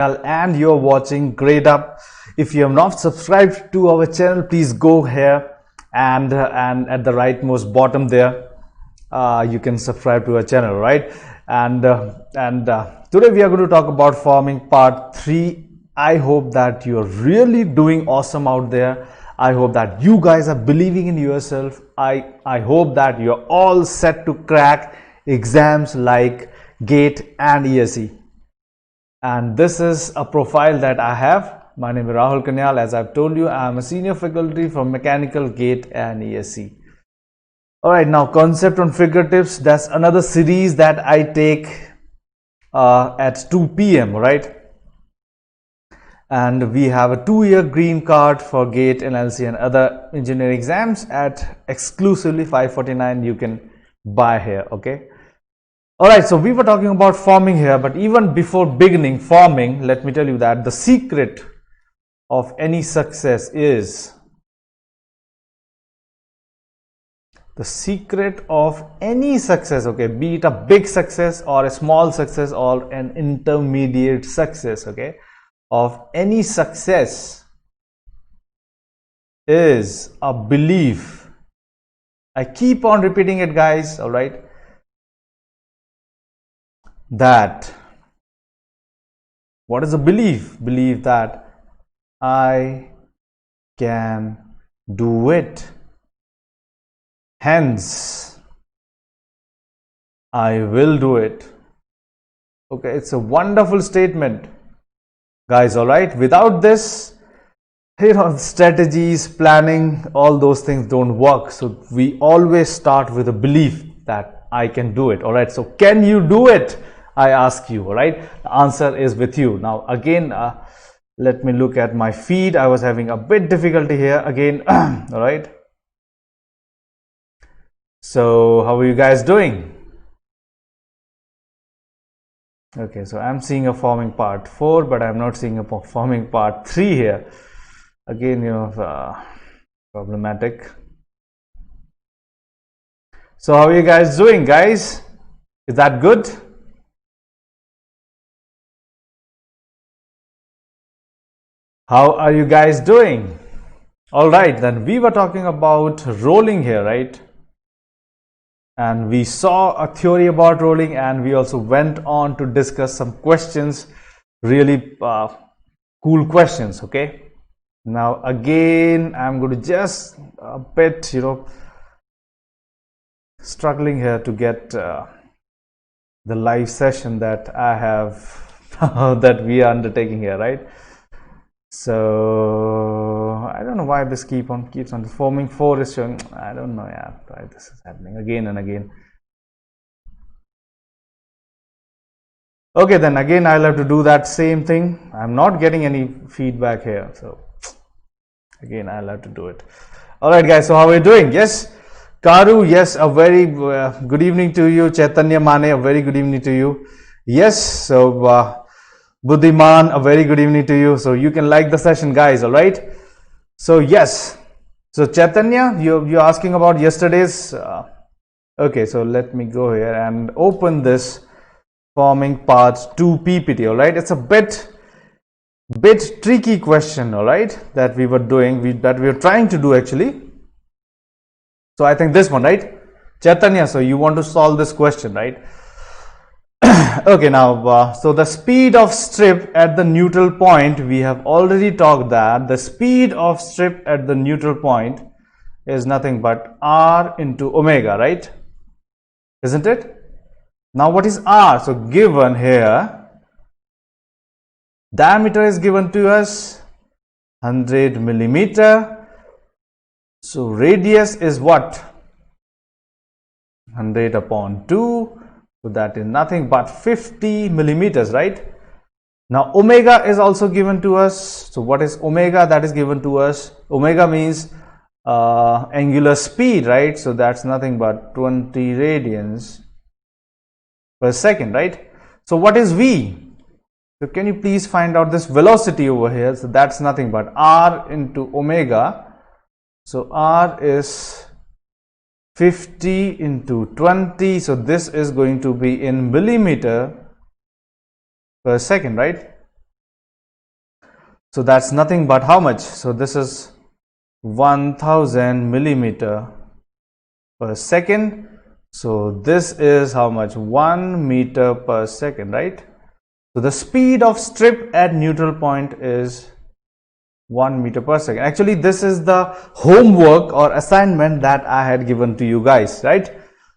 And you're watching Gradeup. If you have not subscribed to our channel, please go here and at the rightmost bottom there you can subscribe to our channel, right? And today we are going to talk about forming part 3. I hope that you're really doing awesome out there. I hope that you guys are believing in yourself. I hope that you're all set to crack exams like GATE and ESE. And this is a profile that I have. My name is Rahul KANYAL. As I've told you, I am a senior faculty from Mechanical, GATE and ESE. Alright, now concept on figuratives, that's another series that I take at 2 p.m. right? And we have a 2-year green card for GATE, NLC and other engineering exams at exclusively 549 you can buy here, okay? Alright, so we were talking about forming here, but even before beginning forming, let me tell you that the secret of any success is okay, be it a big success or a small success or an intermediate success, okay, of any success is a belief. I keep on repeating it, guys, alright, that what is a belief? Believe that I can do it, hence I will do it. Okay, it's a wonderful statement, guys, all right? Without this, you know, strategies, planning, all those things don't work. So we always start with a belief that I can do it. All right, so can you do it? I ask you, all right? The answer is with you. Now again, let me look at my feed. I was having a bit difficulty here again. All right, so how are you guys doing? Okay, so I'm seeing a forming part 4, but I'm not seeing a forming part 3 here. Again, you know, problematic. So how are you guys doing, guys? Is that good? How are you guys doing? All right, then we were talking about rolling here, right? And we saw a theory about rolling, and we also went on to discuss some questions, really cool questions, okay? Now again, I'm going to just a bit, you know, struggling here to get the live session that I have that we are undertaking here, right? So I don't know why this keeps on forming 4 is showing. I don't know, yeah, why this is happening again and again. Okay, then again I'll have to do that same thing. I'm not getting any feedback here, so again I'll have to do it. All right, guys, so how are you doing? Yes, Karu, yes, a very good evening to you. Chaitanya Mane, a very good evening to you. Yes, so Buddhiman, a very good evening to you. So you can like the session, guys, all right? So yes, so Chaitanya, you're asking about yesterday's. Okay, so let me go here and open this forming part 2 PPT, all right? It's a bit tricky question, all right, that we were doing, that we were trying to do actually. So I think this one, right? Chaitanya, so you want to solve this question, right? Okay, now so the speed of strip at the neutral point, we have already talked that the speed of strip at the neutral point is nothing but r into omega, right? Isn't it? Now what is r? So given here, diameter is given to us 100 millimeter. So radius is what? 100 upon 2. So that is nothing but 50 millimeters, right? Now omega is also given to us. So what is omega? That is given to us. Omega means angular speed, right? So that's nothing but 20 radians per second, right? So what is v? So can you please find out this velocity over here? So that's nothing but r into omega. So r is 50 into 20, so this is going to be in millimeter per second, right? So that's nothing but how much? So this is 1000 millimeter per second. So this is how much? 1 meter per second, right? So the speed of strip at neutral point is 1 meter per second. Actually, this is the homework or assignment that I had given to you guys, right?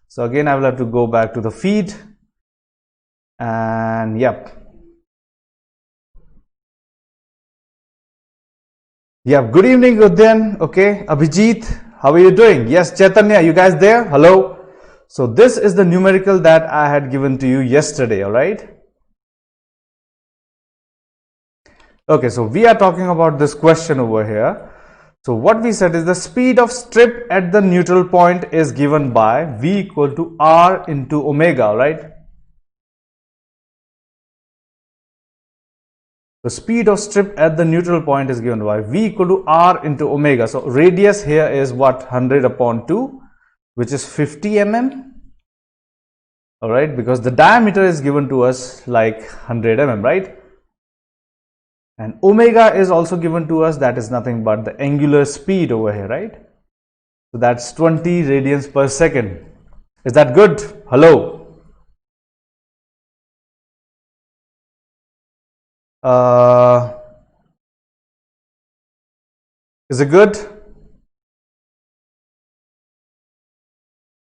So again, I will have to go back to the feed, and yep. Good evening, Udyan. Okay, Abhijit, how are you doing? Yes, Chaitanya, you guys there? Hello. So this is the numerical that I had given to you yesterday, all right? Okay, so we are talking about this question over here. So what we said is the speed of strip at the neutral point is given by V equal to R into omega, right? The speed of strip at the neutral point is given by V equal to R into omega. So radius here is what? 100 upon 2, which is 50 mm. All right, because the diameter is given to us like 100 mm, right? And omega is also given to us, that is nothing but the angular speed over here, right? So that's 20 radians per second. Is that good? Hello? Is it good?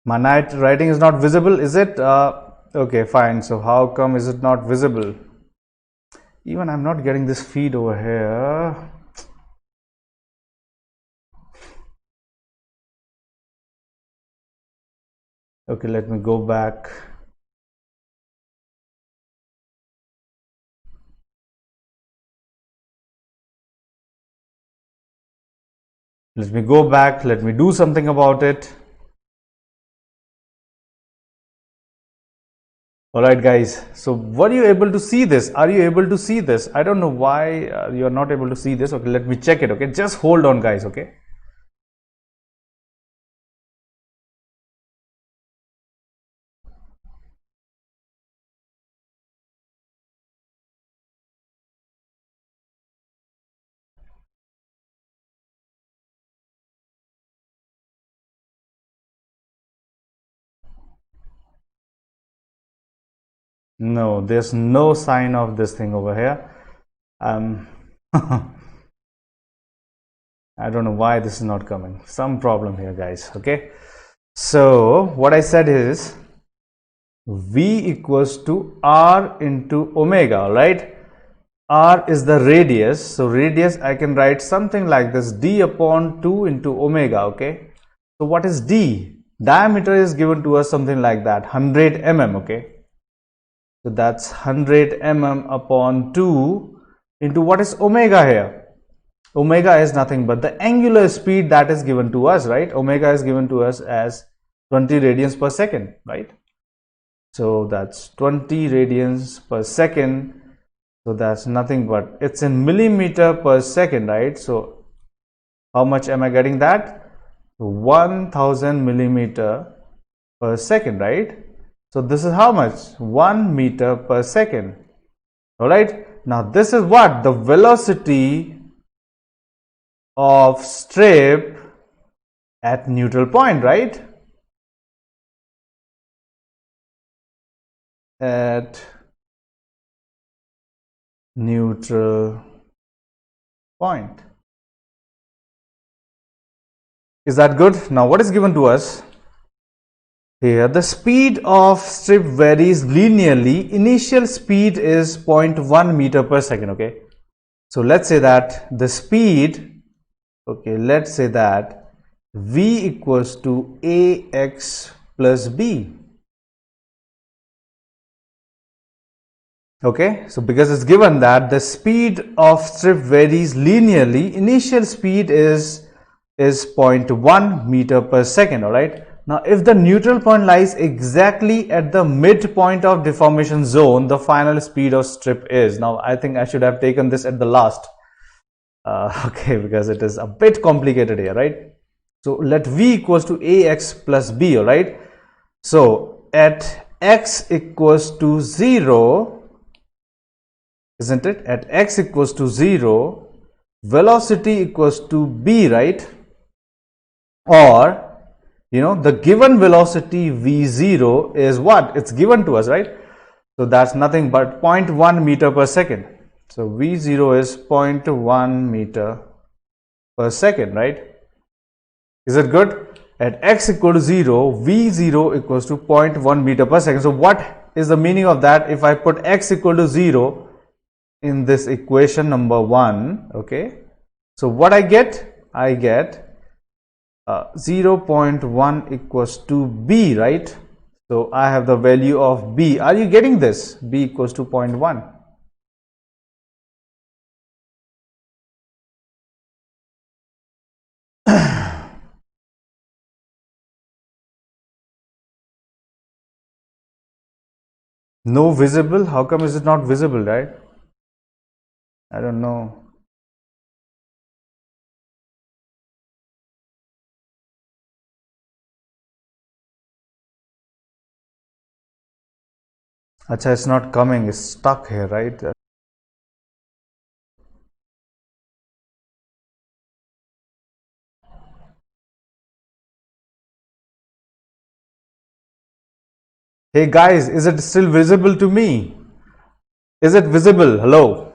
My night writing is not visible, is it? Okay, fine. So how come is it not visible? Even I'm not getting this feed over here. Okay, let me go back. Let me go back. Let me do something about it. All right, guys. So were you able to see this? Are you able to see this? I don't know why you are not able to see this. Okay, let me check it. Okay, just hold on, guys. Okay. No, there's no sign of this thing over here. I don't know why this is not coming. Some problem here, guys. Okay. So what I said is V equals to R into omega, right? R is the radius. So radius I can write something like this, D upon 2 into omega. Okay. So what is D? Diameter is given to us something like that, 100 mm. Okay. So that's 100 mm upon 2 into what is omega here? Omega is nothing but the angular speed that is given to us, right? Omega is given to us as 20 radians per second, right? So that's 20 radians per second. So that's nothing but, it's in millimeter per second, right? So how much am I getting that? 1000 millimeter per second, right? So this is how much? 1 meter per second. All right. Now this is what? The velocity of strip at neutral point, right? At neutral point. Is that good? Now what is given to us? Here the speed of strip varies linearly. Initial speed is 0.1 meter per second. Okay. So let's say that the speed, okay, let's say that V equals to AX plus B. Okay, so because it's given that the speed of strip varies linearly, initial speed is 0.1 meter per second. All right. Now, if the neutral point lies exactly at the midpoint of deformation zone, the final speed of strip is. Now, I think I should have taken this at the last. Okay, because it is a bit complicated here, right? So let V equals to AX plus B, all right? So at X equals to 0, isn't it? At X equals to 0, velocity equals to b, right? Or the given velocity v0 is what? It's given to us, right? So that's nothing but 0.1 meter per second. So v0 is 0.1 meter per second, right? Is it good? At x equal to 0, v0 equals to 0.1 meter per second. So what is the meaning of that? If I put x equal to 0 in this equation number 1, okay, so what I get? I get 0.1 equals to b, right? So I have the value of b. Are you getting this? B equals to 0.1. No visible? How come is it not visible, right? I don't know. Acha, it's not coming. It's stuck here, right? Hey guys, is it still visible to me? Is it visible? Hello?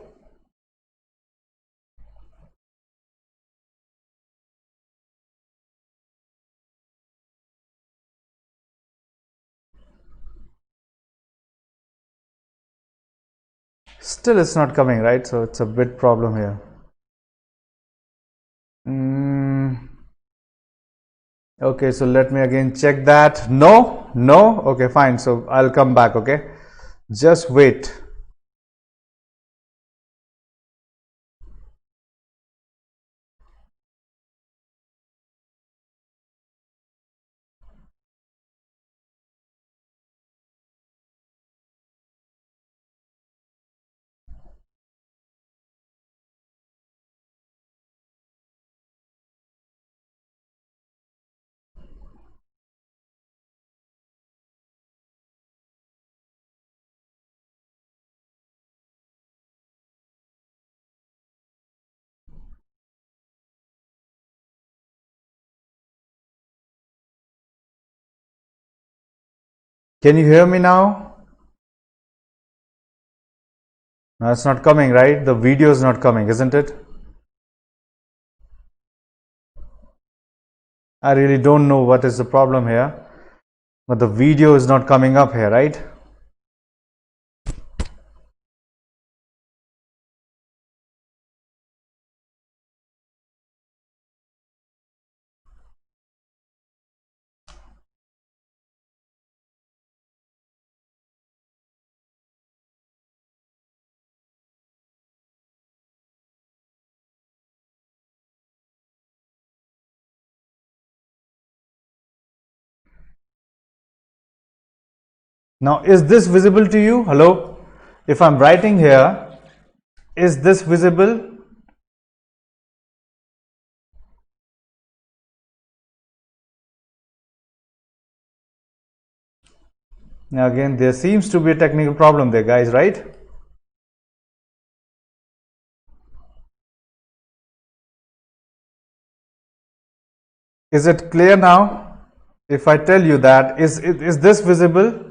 Still it's not coming, right? So it's a bit problem here. Okay, so let me again check that. No? Okay, fine. So I'll come back, okay? Just wait. Can you hear me now? No, it's not coming, right? The video is not coming, isn't it? I really don't know what is the problem here, but the video is not coming up here, right? Now, is this visible to you? Hello? If I'm writing here, is this visible? Now again, there seems to be a technical problem there, guys, right? Is it clear now? If I tell you that, is this visible?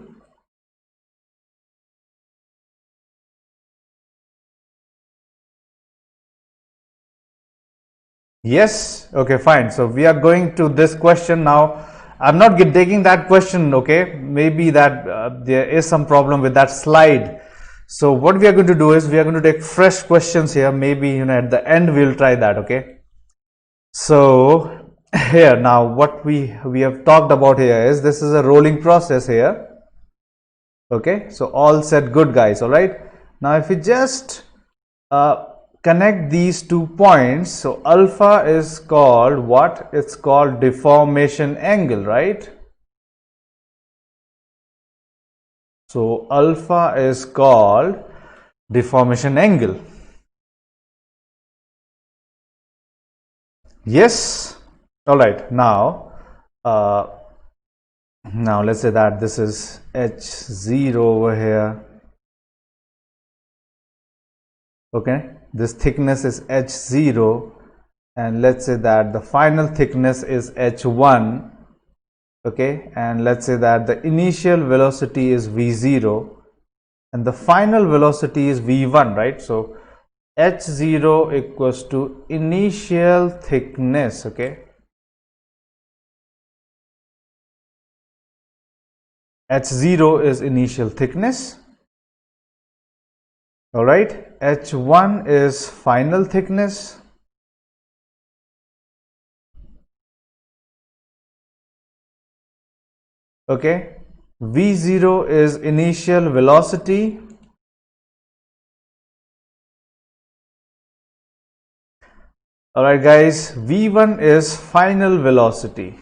Yes? Okay, fine. So we are going to this question now. I'm not taking that question, okay? Maybe that there is some problem with that slide. So what we are going to do is we are going to take fresh questions here. Maybe at the end we'll try that, okay? So here now what we have talked about here is this is a rolling process here. Okay, so all said good, guys. All right, now if we just connect these 2 points, so alpha is called what? It's called deformation angle, right? So alpha is called deformation angle. Yes. All right, now let's say that this is h0 over here. Okay, this thickness is h0, and let's say that the final thickness is h1, okay, and let's say that the initial velocity is v0 and the final velocity is v1, right? So h0 equals to initial thickness, okay, h0 is initial thickness, all right, h1 is final thickness, okay, v0 is initial velocity, all right guys, v1 is final velocity.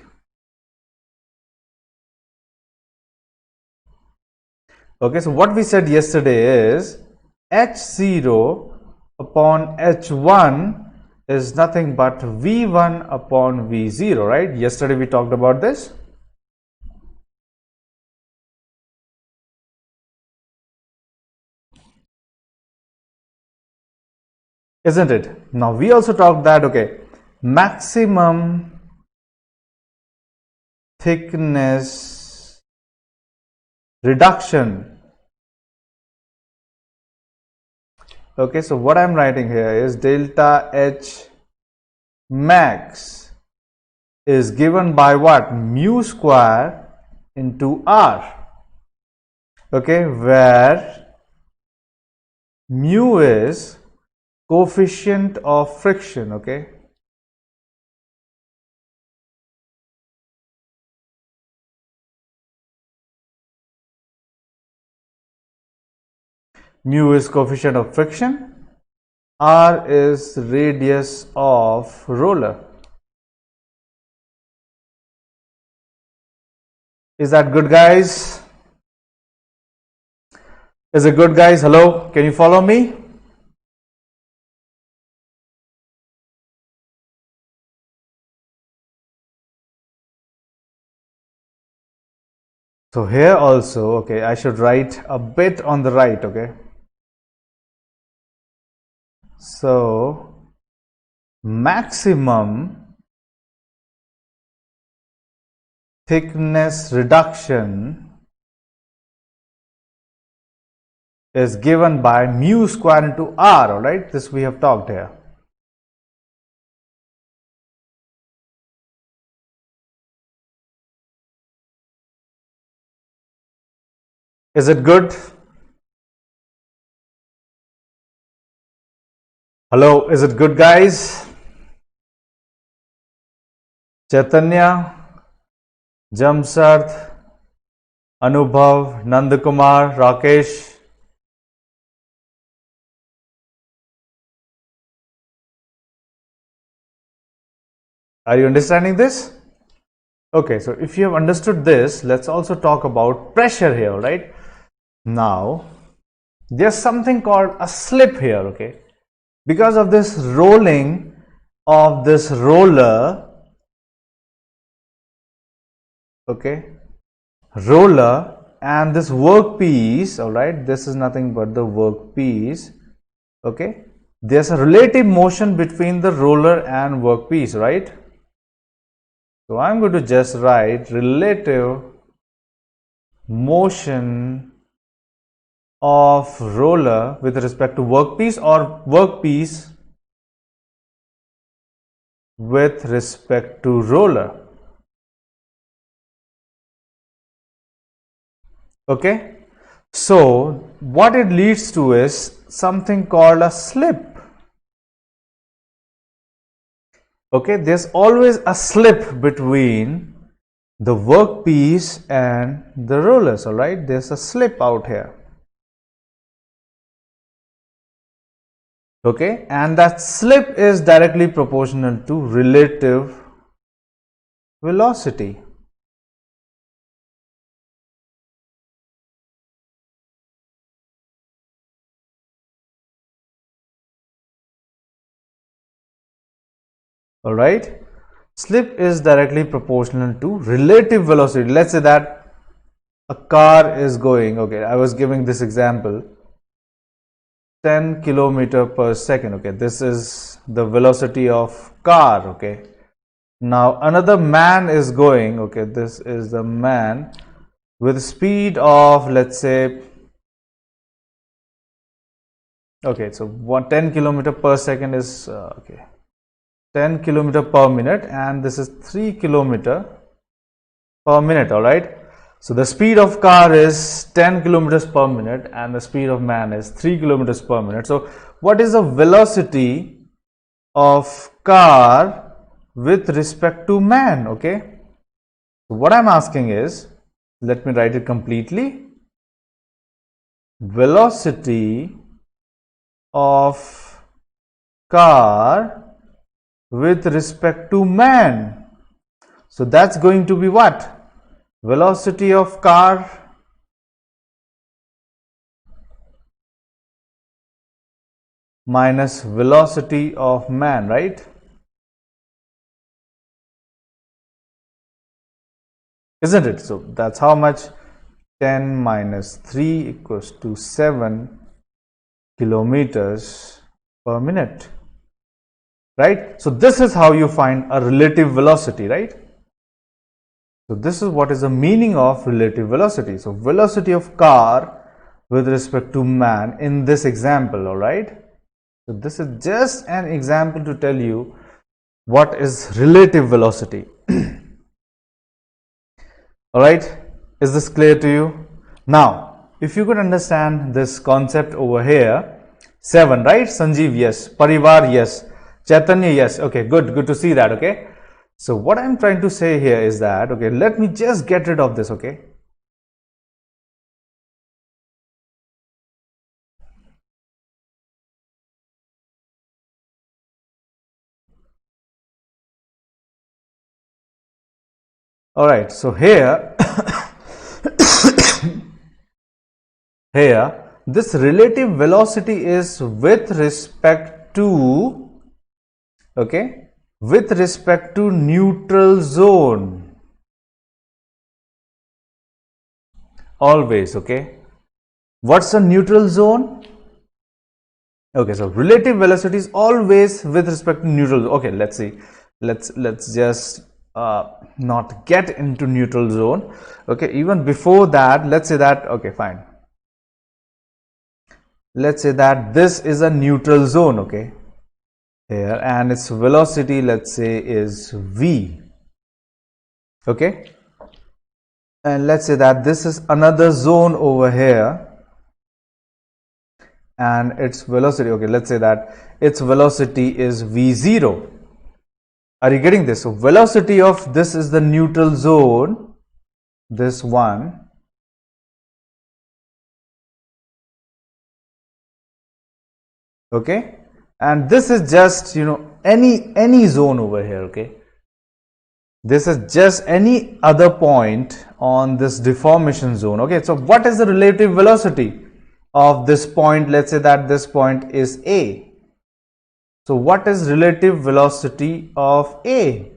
Okay, so what we said yesterday is h0 upon h1 is nothing but v1 upon v0, right? Yesterday we talked about this. Isn't it? Now we also talked that, okay, maximum thickness reduction. Okay, so what I'm writing here is delta H max is given by what? Mu square into R, okay, where mu is coefficient of friction, okay, mu is coefficient of friction, R is radius of roller. Is that good, guys? Is it good, guys? Hello, can you follow me? So here also, okay, I should write a bit on the right, okay. So maximum thickness reduction is given by mu square into R, all right, this we have talked here. Is it good? Hello, is it good, guys? Chaitanya, Jamsarth, Anubhav, Nandakumar, Rakesh. Are you understanding this? Okay, so if you have understood this, let's also talk about pressure here, right? Now, there's something called a slip here, okay? Because of this rolling of this roller, okay, roller and this workpiece, all right, this is nothing but the workpiece, okay, there's a relative motion between the roller and workpiece, right? So I'm going to just write relative motion of roller with respect to workpiece, or workpiece with respect to roller. Okay, so what it leads to is something called a slip. Okay, there's always a slip between the workpiece and the rollers, all right, there's a slip out here. Okay, and that slip is directly proportional to relative velocity. All right, slip is directly proportional to relative velocity. Let's say that a car is going, okay, I was giving this example, 10 kilometer per second. Okay, this is the velocity of car. Okay, now another man is going. Okay, this is the man with speed of, let's say, okay, so 10 kilometer per second is okay, 10 kilometer per minute, and this is 3 kilometer per minute. All right, so the speed of car is 10 kilometers per minute and the speed of man is 3 kilometers per minute. So what is the velocity of car with respect to man? Okay, so what I'm asking is, let me write it completely. Velocity of car with respect to man. So that's going to be what? Velocity of car minus velocity of man, right? Isn't it? So that's how much? 10 minus 3 equals to 7 kilometers per minute, right? So this is how you find a relative velocity, right? So this is what is the meaning of relative velocity. So velocity of car with respect to man in this example. All right, so this is just an example to tell you what is relative velocity. All right, is this clear to you? Now if you could understand this concept over here, 7, right? Sanjeev, yes. Parivar, yes. Chaitanya, yes. Okay, good to see that. Okay, so what I'm trying to say here is that, okay, let me just get rid of this. Okay, all right, so here here this relative velocity is with respect to, okay, with respect to neutral zone, always. Okay, what's a neutral zone? Okay, so relative velocity is always with respect to neutral. Okay, let's see, let's just not get into neutral zone. Okay, even before that, let's say that, okay, fine, let's say that this is a neutral zone. Okay, here, and its velocity, let's say, is v. Okay, and let's say that this is another zone over here and its velocity, okay, let's say that its velocity is v0. Are you getting this? So velocity of this is the neutral zone, this one, okay, and this is just, you know, any zone over here. Okay, this is just any other point on this deformation zone. Okay, so what is the relative velocity of this point? Let's say that this point is A. So what is relative velocity of A?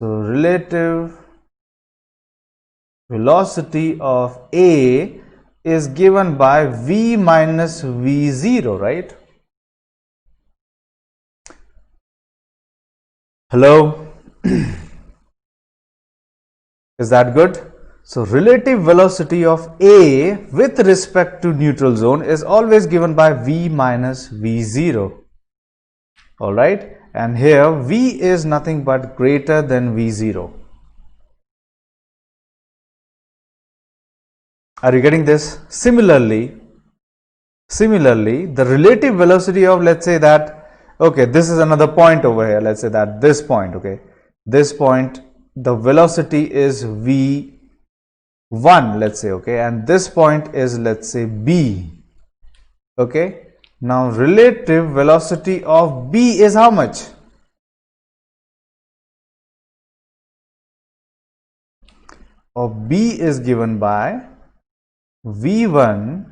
So relative velocity of A is given by V minus V0, right? Hello? Is that good? So relative velocity of A with respect to neutral zone is always given by V minus V0. All right, and here V is nothing but greater than V0. Are you getting this? Similarly, the relative velocity of, let's say that, okay, this is another point over here. Let's say that this point, okay, this point, the velocity is V1, let's say, okay, and this point is, let's say, B. Okay, now relative velocity of B is how much? Of B is given by V1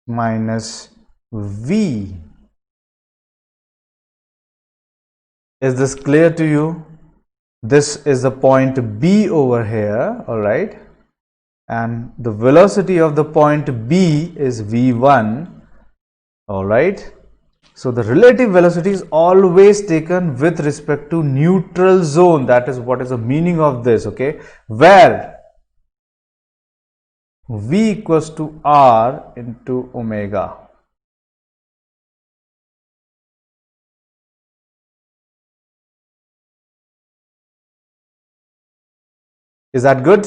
minus V. Is this clear to you? This is the point B over here. All right, and the velocity of the point B is v1. All right. So the relative velocity is always taken with respect to neutral zone. That is what is the meaning of this, okay, where v equals to r into omega. Is that good?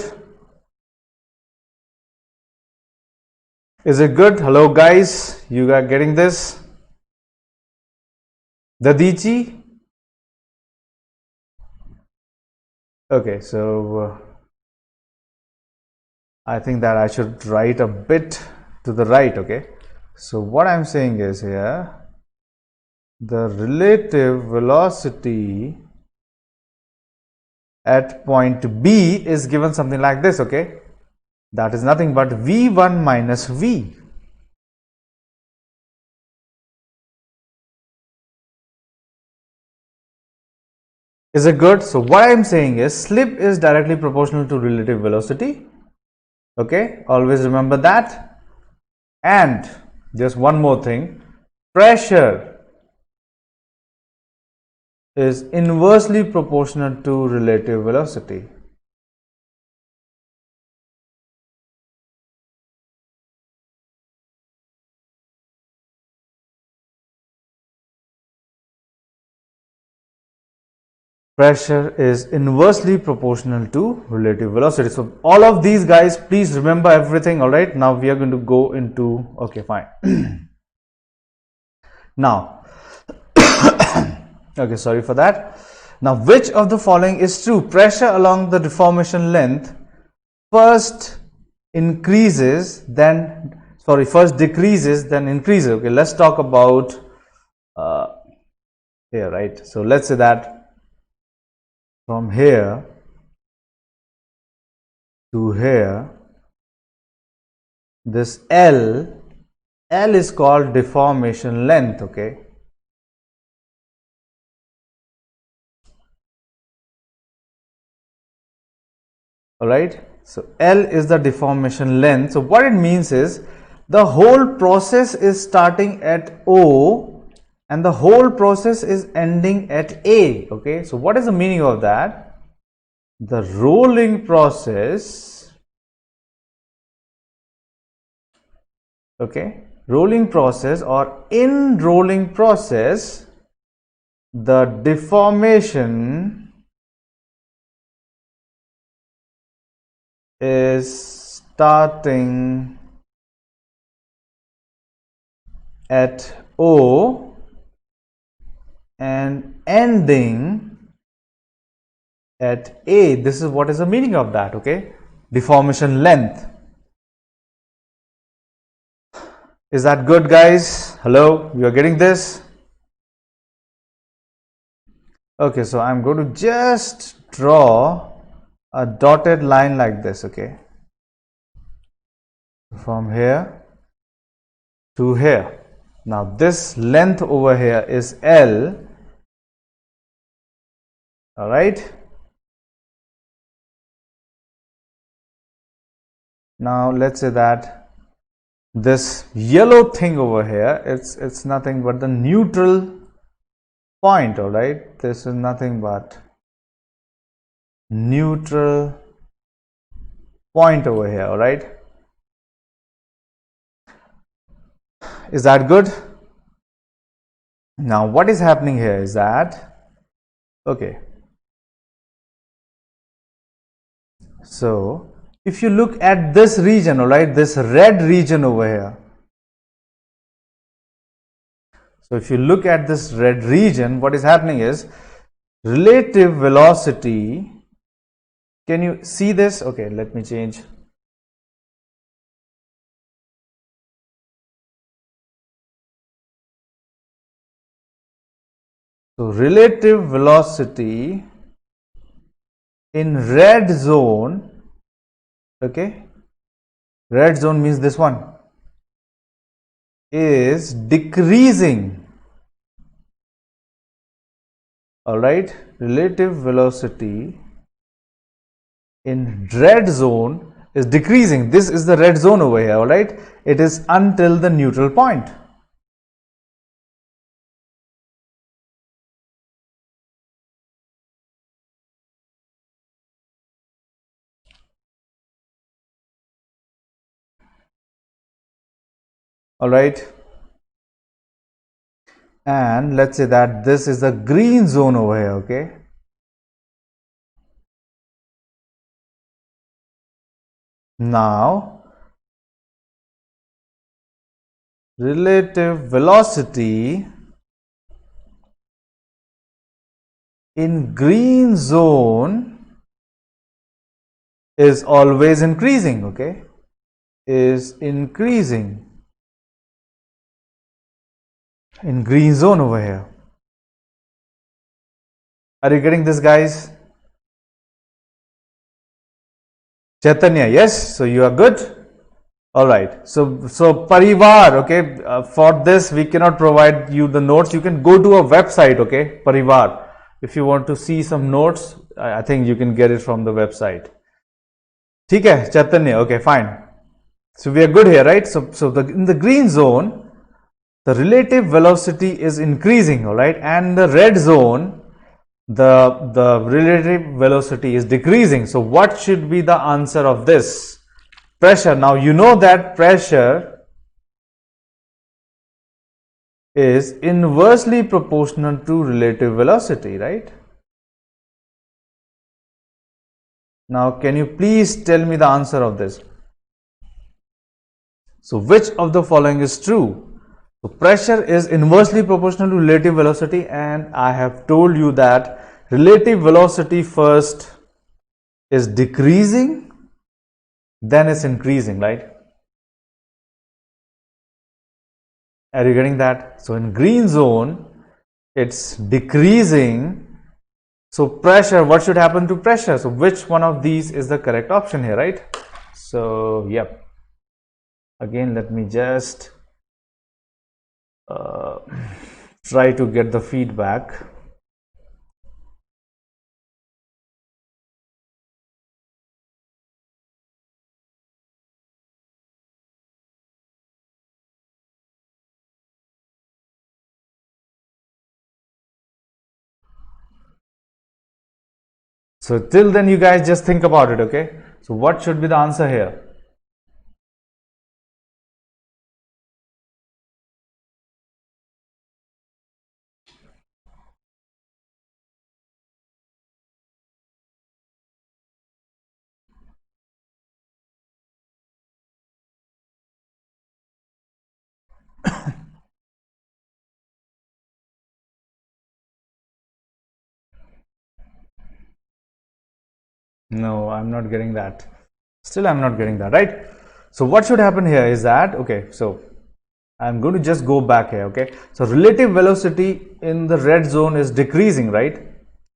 Is it good? Hello guys, you are getting this? Dadichi? Okay, so I think that I should write a bit to the right, okay. So what I'm saying is here, the relative velocity at point B is given something like this, okay. That is nothing but v1 minus v. Is it good? So what I am saying is slip is directly proportional to relative velocity. Okay, always remember that. And just one more thing, pressure is inversely proportional to relative velocity. Pressure is inversely proportional to relative velocity. So all of these guys, please remember everything. All right, now we are going to go into, okay, fine. Now, okay, sorry for that. Now, which of the following is true? Pressure along the deformation length first decreases, then increases. Okay, let's talk about here, right? So let's say that from here to here, this L is called deformation length, okay. All right, so L is the deformation length. So what it means is the whole process is starting at O and the whole process is ending at A, okay. So what is the meaning of that? The rolling process, okay, rolling process, or in rolling process, the deformation is starting at O and ending at A. This is what is the meaning of that, okay, deformation length. Is that good, guys? Hello, you are getting this? Okay, so I'm going to just draw a dotted line like this, okay, from here to here. Now this length over here is L, all right. Now let's say that this yellow thing over here, it's nothing but the neutral point, all right. This is nothing but neutral point over here, all right. Is that good? Now what is happening here is that, okay, so if you look at this region, all right, this red region over here, so if you look at this red region, what is happening is relative velocity, can you see this? Okay, let me change. So relative velocity in red zone, okay, red zone means this one, is decreasing, all right. Relative velocity in red zone is decreasing. This is the red zone over here, alright? It is until the neutral point. Alright? And let's say that this is the green zone over here, okay? Now, relative velocity in green zone is always increasing, okay? Is increasing in green zone over here. Are you getting this, guys? Chaitanya, yes, so you are good. All right, so Parivar, okay, for this we cannot provide you the notes. You can go to a website, okay, Parivar. If you want to see some notes, I think you can get it from the website. ठीक है, Chaitanya, okay, fine. So we are good here, right? So in the green zone, the relative velocity is increasing, all right, and the red zone, the relative velocity is decreasing. So what should be the answer of this? Pressure. Now you know that pressure is inversely proportional to relative velocity, right? Now can you please tell me the answer of this? So which of the following is true? So pressure is inversely proportional to relative velocity, and I have told you that relative velocity first is decreasing, then it's increasing, right? Are you getting that? So in green zone, it's decreasing. So pressure, what should happen to pressure? So which one of these is the correct option here, right? So, yep. Again, let me just try to get the feedback. So till then, you guys just think about it, okay? So what should be the answer here? No, I'm not getting that. Still, I'm not getting that, right? So what should happen here is that, okay, so I'm going to just go back here, okay? So relative velocity in the red zone is decreasing, right?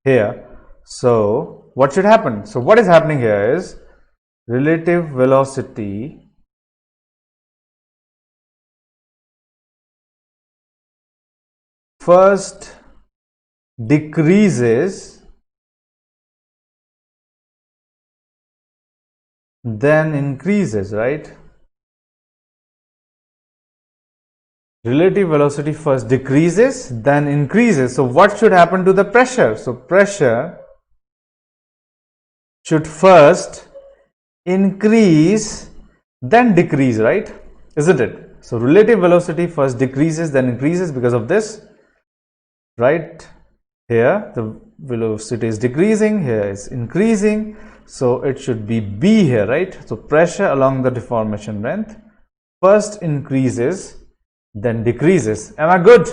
Here. So what should happen? So what is happening here is relative velocity first decreases, then increases, right? Relative velocity first decreases, then increases. So what should happen to the pressure? So pressure should first increase, then decrease, right? Isn't it? So relative velocity first decreases, then increases because of this, right? Here the velocity is decreasing, here is increasing. So it should be B here, right? So pressure along the deformation length first increases, then decreases. Am I good?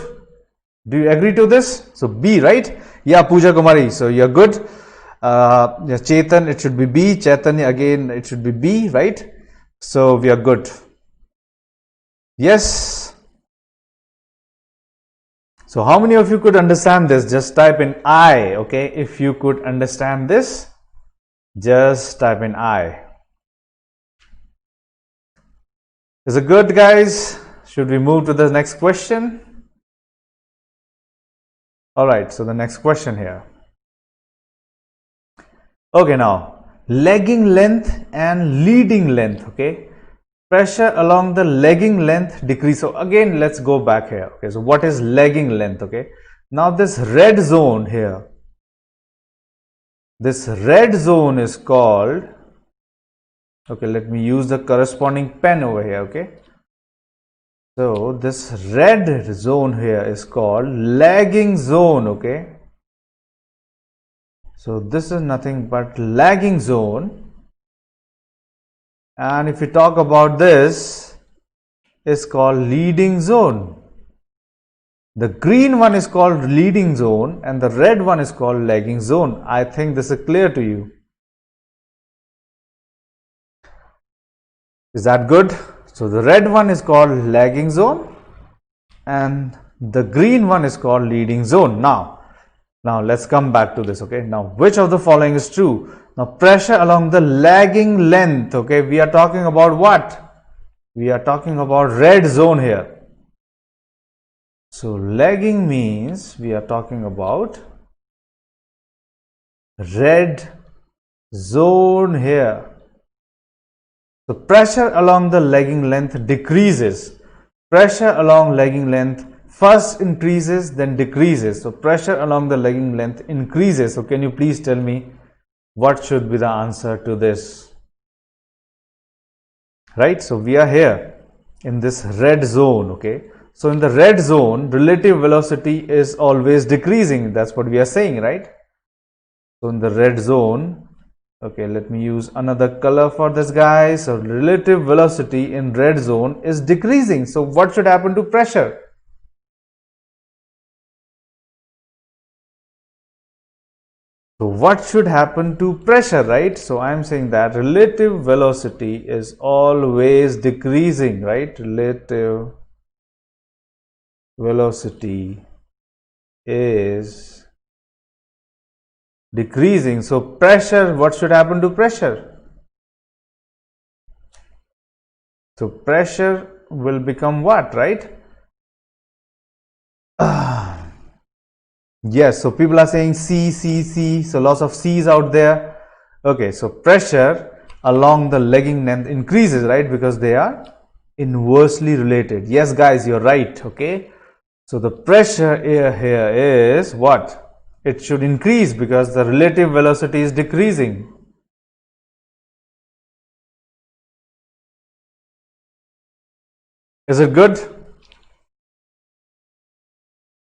Do you agree to this? So B, right? Yeah, Pooja Kumari. So you're good. Yeah, Chetan, it should be B. Chaitanya, again, it should be B, right? So we are good. Yes. So how many of you could understand this? Just type in I, okay? If you could understand this, just type in I. Is it good, guys? Should we move to the next question? All right, so the next question here. Okay, now lagging length and leading length. Okay, pressure along the lagging length decrease. So again, let's go back here. Okay, so what is lagging length? Okay, now this red zone here, this red zone is called, okay, let me use the corresponding pen over here. Okay, so this red zone here is called lagging zone. Okay, so this is nothing but lagging zone, and if we talk about this, is called leading zone. The green one is called leading zone and the red one is called lagging zone. I think this is clear to you. Is that good? So the red one is called lagging zone and the green one is called leading zone. Now let's come back to this. Okay, now which of the following is true? Now pressure along the lagging length. Okay, we are talking about what? We are talking about red zone here. So lagging means we are talking about red zone here. So pressure along the lagging length decreases. Pressure along lagging length first increases then decreases. So pressure along the lagging length increases. So can you please tell me what should be the answer to this? Right, so we are here in this red zone. Okay, so in the red zone, relative velocity is always decreasing. That's what we are saying, right? So in the red zone, okay, let me use another color for this guy. So relative velocity in red zone is decreasing. So what should happen to pressure? So what should happen to pressure, right? So I am saying that relative velocity is always decreasing, right? Relative velocity is decreasing. So pressure, what should happen to pressure? So pressure will become what, right? Yes, so people are saying C, C, C, so lots of C's out there. Okay, so pressure along the lagging length increases, right? Because they are inversely related. Yes, guys, you're right. Okay, so the pressure here is what? It should increase because the relative velocity is decreasing. Is it good?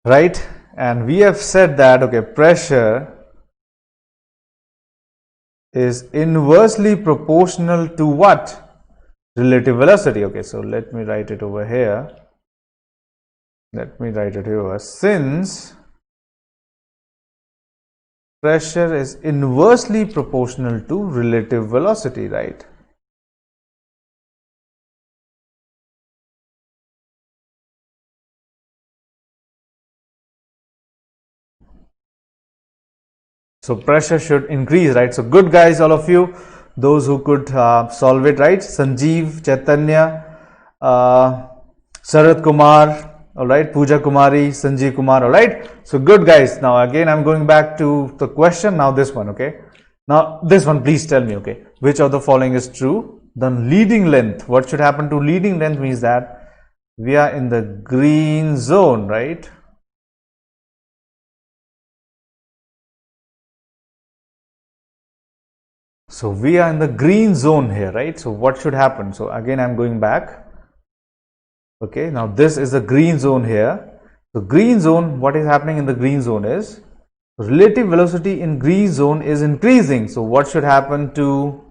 Right? And we have said that, okay, pressure is inversely proportional to what? Relative velocity. Okay, so let me write it over here. Let me write it here. Since pressure is inversely proportional to relative velocity, right? So pressure should increase, right? So good, guys, all of you, those who could solve it, right? Sanjeev, Chaitanya, Sarath Kumar, all right, Pooja Kumari, Sanjeev Kumar, all right. So good, guys. Now again, I'm going back to the question. Now this one, okay. Now this one, please tell me, okay, which of the following is true? Then leading length. What should happen to leading length means that we are in the green zone, right? So we are in the green zone here, right? So what should happen? So again, I'm going back. Okay, now this is the green zone here. So green zone, what is happening in the green zone is relative velocity in green zone is increasing. So what should happen to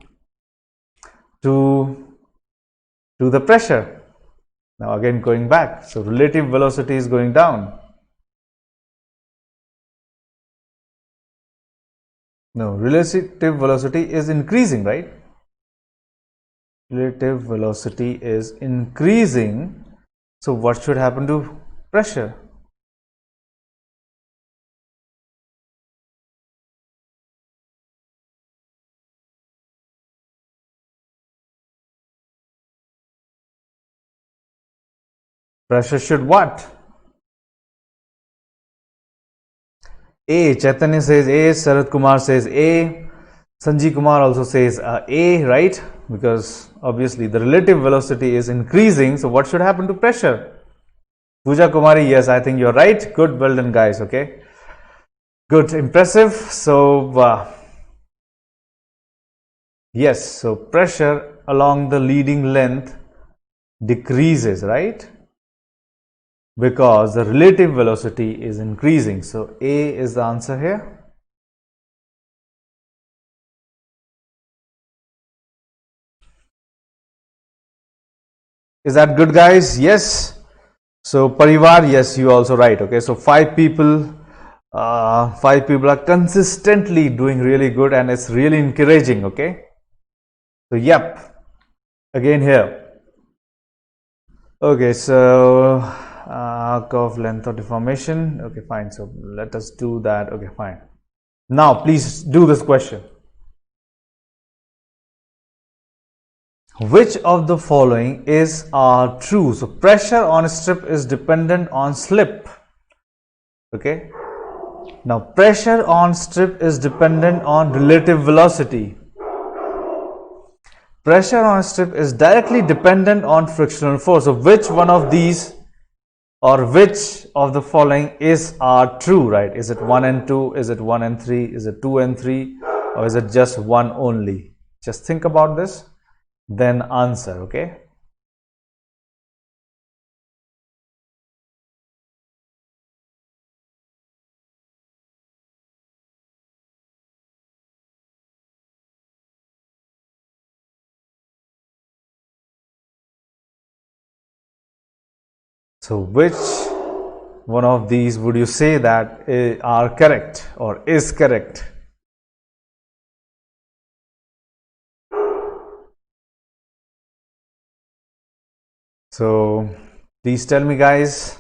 the pressure? Now again going back. So relative velocity is going down. No, relative velocity is increasing, right? Relative velocity is increasing. So what should happen to pressure? Pressure should what? A. Chaitanya says A. Sarath Kumar says A. Sanjeev Kumar also says A, right? Because obviously the relative velocity is increasing. So what should happen to pressure? Pooja Kumari, yes, I think you're right. Good, well done, guys. Okay, good, impressive. So yes, so pressure along the leading length decreases, right? Because the relative velocity is increasing. So A is the answer here. Is that good, guys? Yes. So Parivar, yes, you also right. Okay, so five people are consistently doing really good, and it's really encouraging. Okay, so yep, again here. Okay, so curve length or deformation. Okay, fine. So let us do that. Okay, fine. Now please do this question. Which of the following is true? So pressure on strip is dependent on slip. Okay. Now pressure on strip is dependent on relative velocity. Pressure on strip is directly dependent on frictional force. So which one of these or which of the following is true, right? Is it 1 and 2? Is it 1 and 3? Is it 2 and 3? Or is it just 1 only? Just think about this, then answer, okay? So which one of these would you say that are correct or is correct? So please tell me, guys.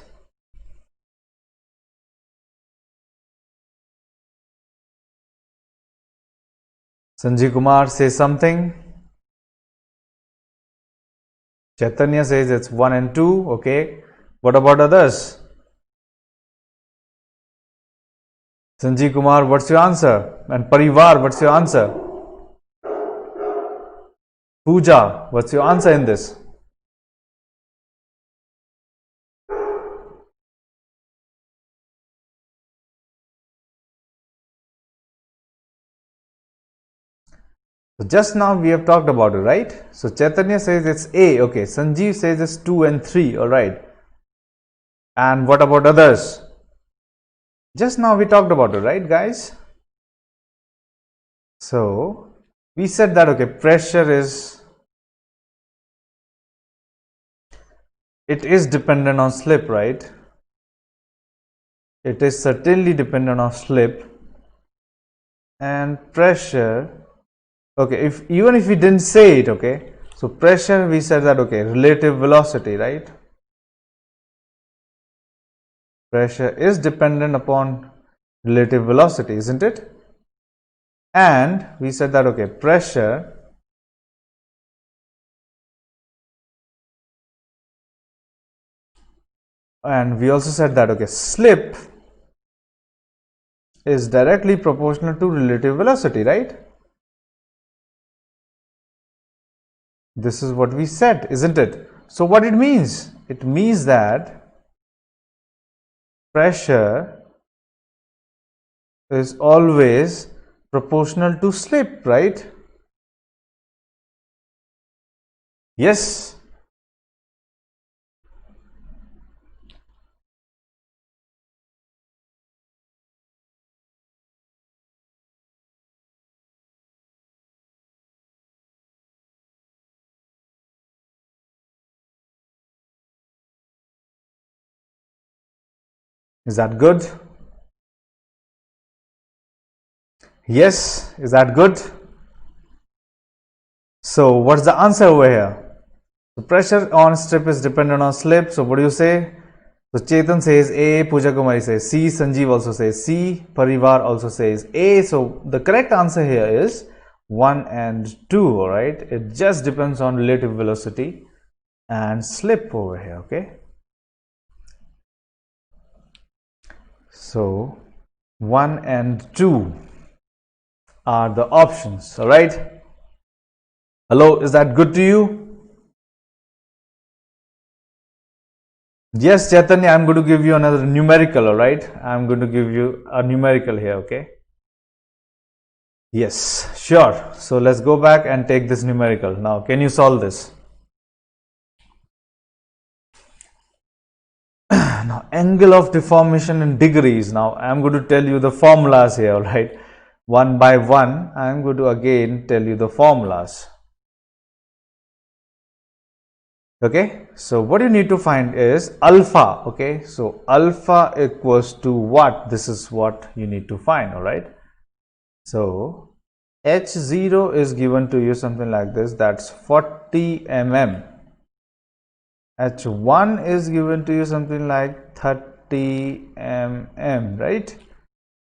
Sanjeev Kumar says something. Chaitanya says it's 1 and 2. Okay. What about others? Sanjeev Kumar, what's your answer? And Parivar, what's your answer? Pooja, what's your answer in this? So just now we have talked about it, right? So Chaitanya says it's A. Okay. Sanjeev says it's 2 and 3. All right. And what about others? Just now we talked about it, right, guys? So we said that, okay, pressure is, it is dependent on slip, right? It is certainly dependent on slip. And pressure, okay, even if we didn't say it, okay, so pressure, we said that, okay, relative velocity, right? Pressure is dependent upon relative velocity, isn't it? And we said that, okay, pressure and we also said that, okay, slip is directly proportional to relative velocity, right? This is what we said, isn't it? So what it means? It means that pressure is always proportional to slip, right? Yes. Is that good? Yes. Is that good? So what's the answer over here? The pressure on strip is dependent on slip. So what do you say? So Chetan says A, Pooja Kumari says C, Sanjeev also says C, Parivar also says A. So the correct answer here is 1 and 2, alright? It just depends on relative velocity and slip over here, okay? So 1 and 2. are the options. All right. Hello, is that good to you? Yes, Chaitanya, I'm going to give you another numerical. All right. I'm going to give you a numerical here. Okay. Yes, sure. So let's go back and take this numerical. Now, can you solve this? Now, angle of deformation in degrees. Now, I'm going to tell you the formulas here, right? One by one, I'm going to again tell you the formulas. Okay, so what you need to find is alpha. Okay, so alpha equals to what? This is what you need to find, all right? So, H0 is given to you something like this, that's 40 mm. H1 is given to you something like 30 mm, right?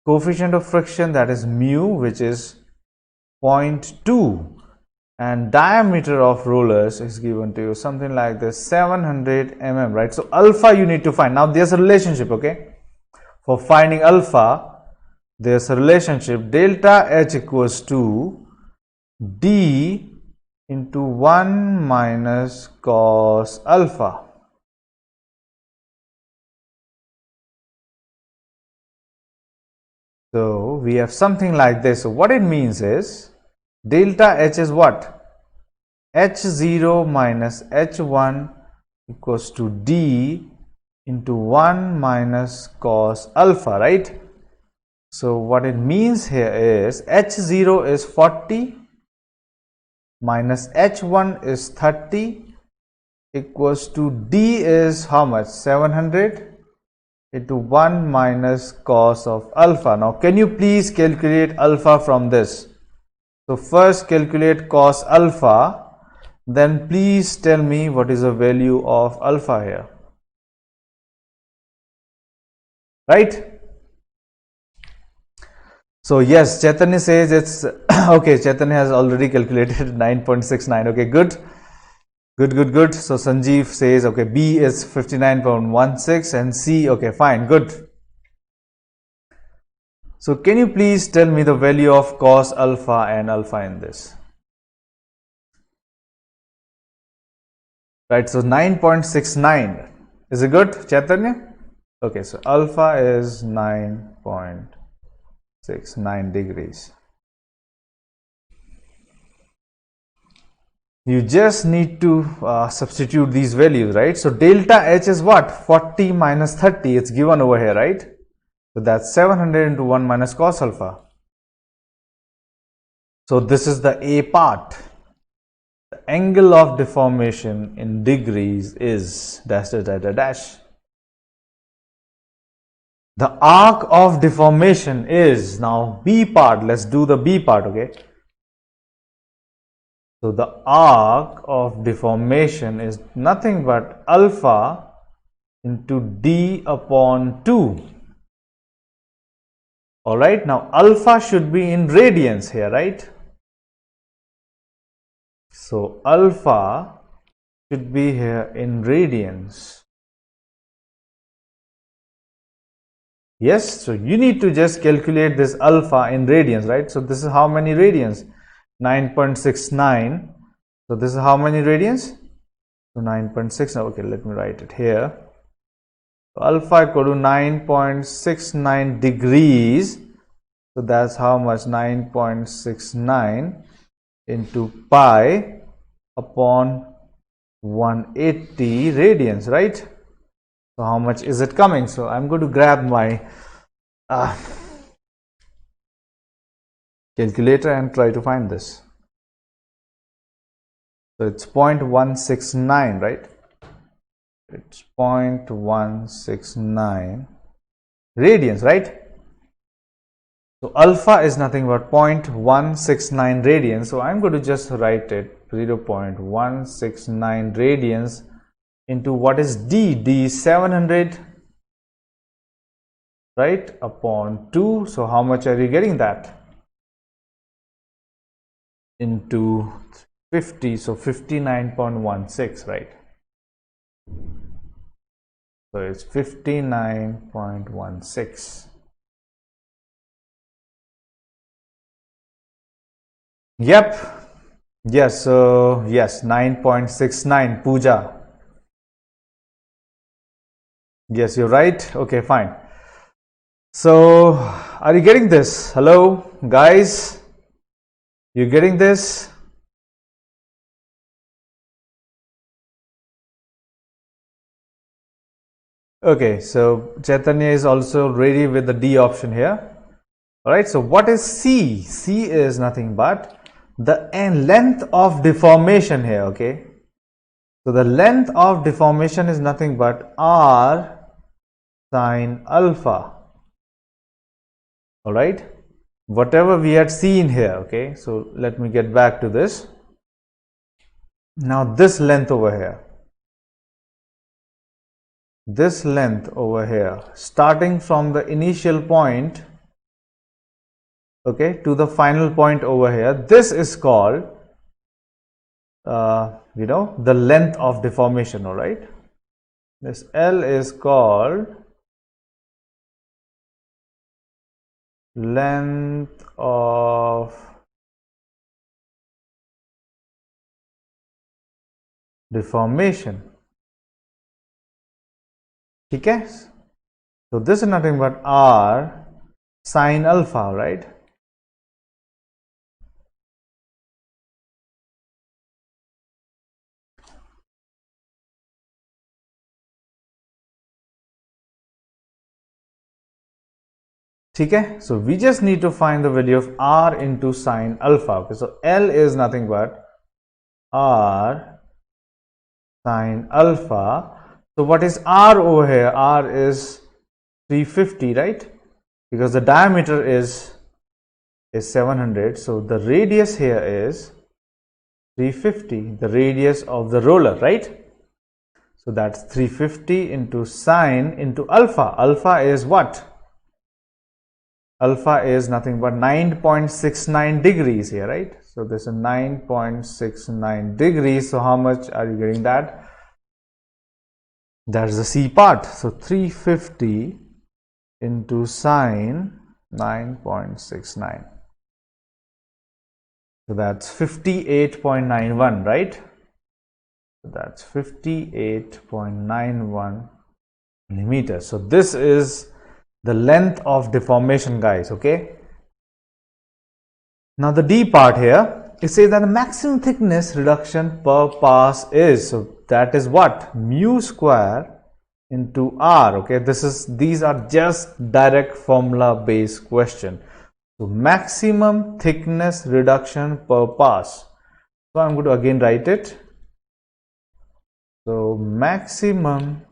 Coefficient of friction, that is mu, which is 0.2, and diameter of rollers is given to you something like this, 700 mm, right? So alpha you need to find. Now there's a relationship, okay? For finding alpha, there's a relationship, delta H equals to D into 1 minus cos alpha. So we have something like this. So what it means is delta H is what? H0 minus H1 equals to D into 1 minus cos alpha, right? So what it means here is H0 is 40 minus H1 is 30 equals to D is how much? 700 into 1 minus cos of alpha. Now can you please calculate alpha from this? So first calculate cos alpha, then please tell me what is the value of alpha here, right? So yes, Chaitanya says it's okay. Chaitanya has already calculated 9.69. Okay, good. So Sanjeev says okay, B is 59.16 and C, okay, fine, good. So can you please tell me the value of cos alpha and alpha in this? Right, so 9.69. Is it good, Chaitanya? Okay, so alpha is 9.69 degrees. You just need to substitute these values, right? So delta H is what? 40 minus 30. It's given over here, right? So that's 700 into 1 minus cos alpha. So this is the A part. The angle of deformation in degrees is dash dash dash dash. The arc of deformation is now B part. Let's do the B part, okay? So the arc of deformation is nothing but alpha into D upon 2. Alright, now alpha should be in radians here, right? So alpha should be here in radians. Yes, so you need to just calculate this alpha in radians, right? So this is how many radians? 9.69. So this is how many radians? So 9.6. Okay, let me write it here. So alpha equal to 9.69 degrees. So that's how much? 9.69 into pi upon 180 radians, right? So how much is it coming? So I'm going to grab my calculator and try to find this. So it's 0.169, right? It's 0.169 radians, right? So alpha is nothing but 0.169 radians. So I'm going to just write it 0.169 radians into what is D? D is 700, right, upon 2. So how much are you getting that? Into 50, so 59.16, right? So it's 59.16. Yep. Yes. So yes, 9.69. Pooja. Yes, you're right. Okay, fine. So, are you getting this? Hello, guys? You getting this? Okay, so Chaitanya is also ready with the D option here. Alright, so what is C? C is nothing but the length of deformation here, okay? So the length of deformation is nothing but R sine alpha. Alright, whatever we had seen here, okay? So let me get back to this. Now this length over here. This length over here, starting from the initial point, okay, to the final point over here, this is called the length of deformation. All right, this L is called length of deformation. Okay, so this is nothing but R sine alpha, right? Okay, so we just need to find the value of R into sine alpha. Okay, so L is nothing but R sine alpha. So what is R over here? R is 350, right? Because the diameter is 700. So the radius here is 350, the radius of the roller, right? So that's 350 into sine into alpha. Alpha is what? Alpha is nothing but 9.69 degrees here, right? So this is 9.69 degrees. So how much are you getting that? That's the C part. So 350 into sine 9.69. So that's 58.91, right? So that's 58.91 millimeters. So this is the length of deformation, guys. Okay. Now the D part here, it says that the maximum thickness reduction per pass is, so that is what? Mu square into R. Okay, these are just direct formula based question. So maximum thickness reduction per pass. So I'm going to again write it. So maximum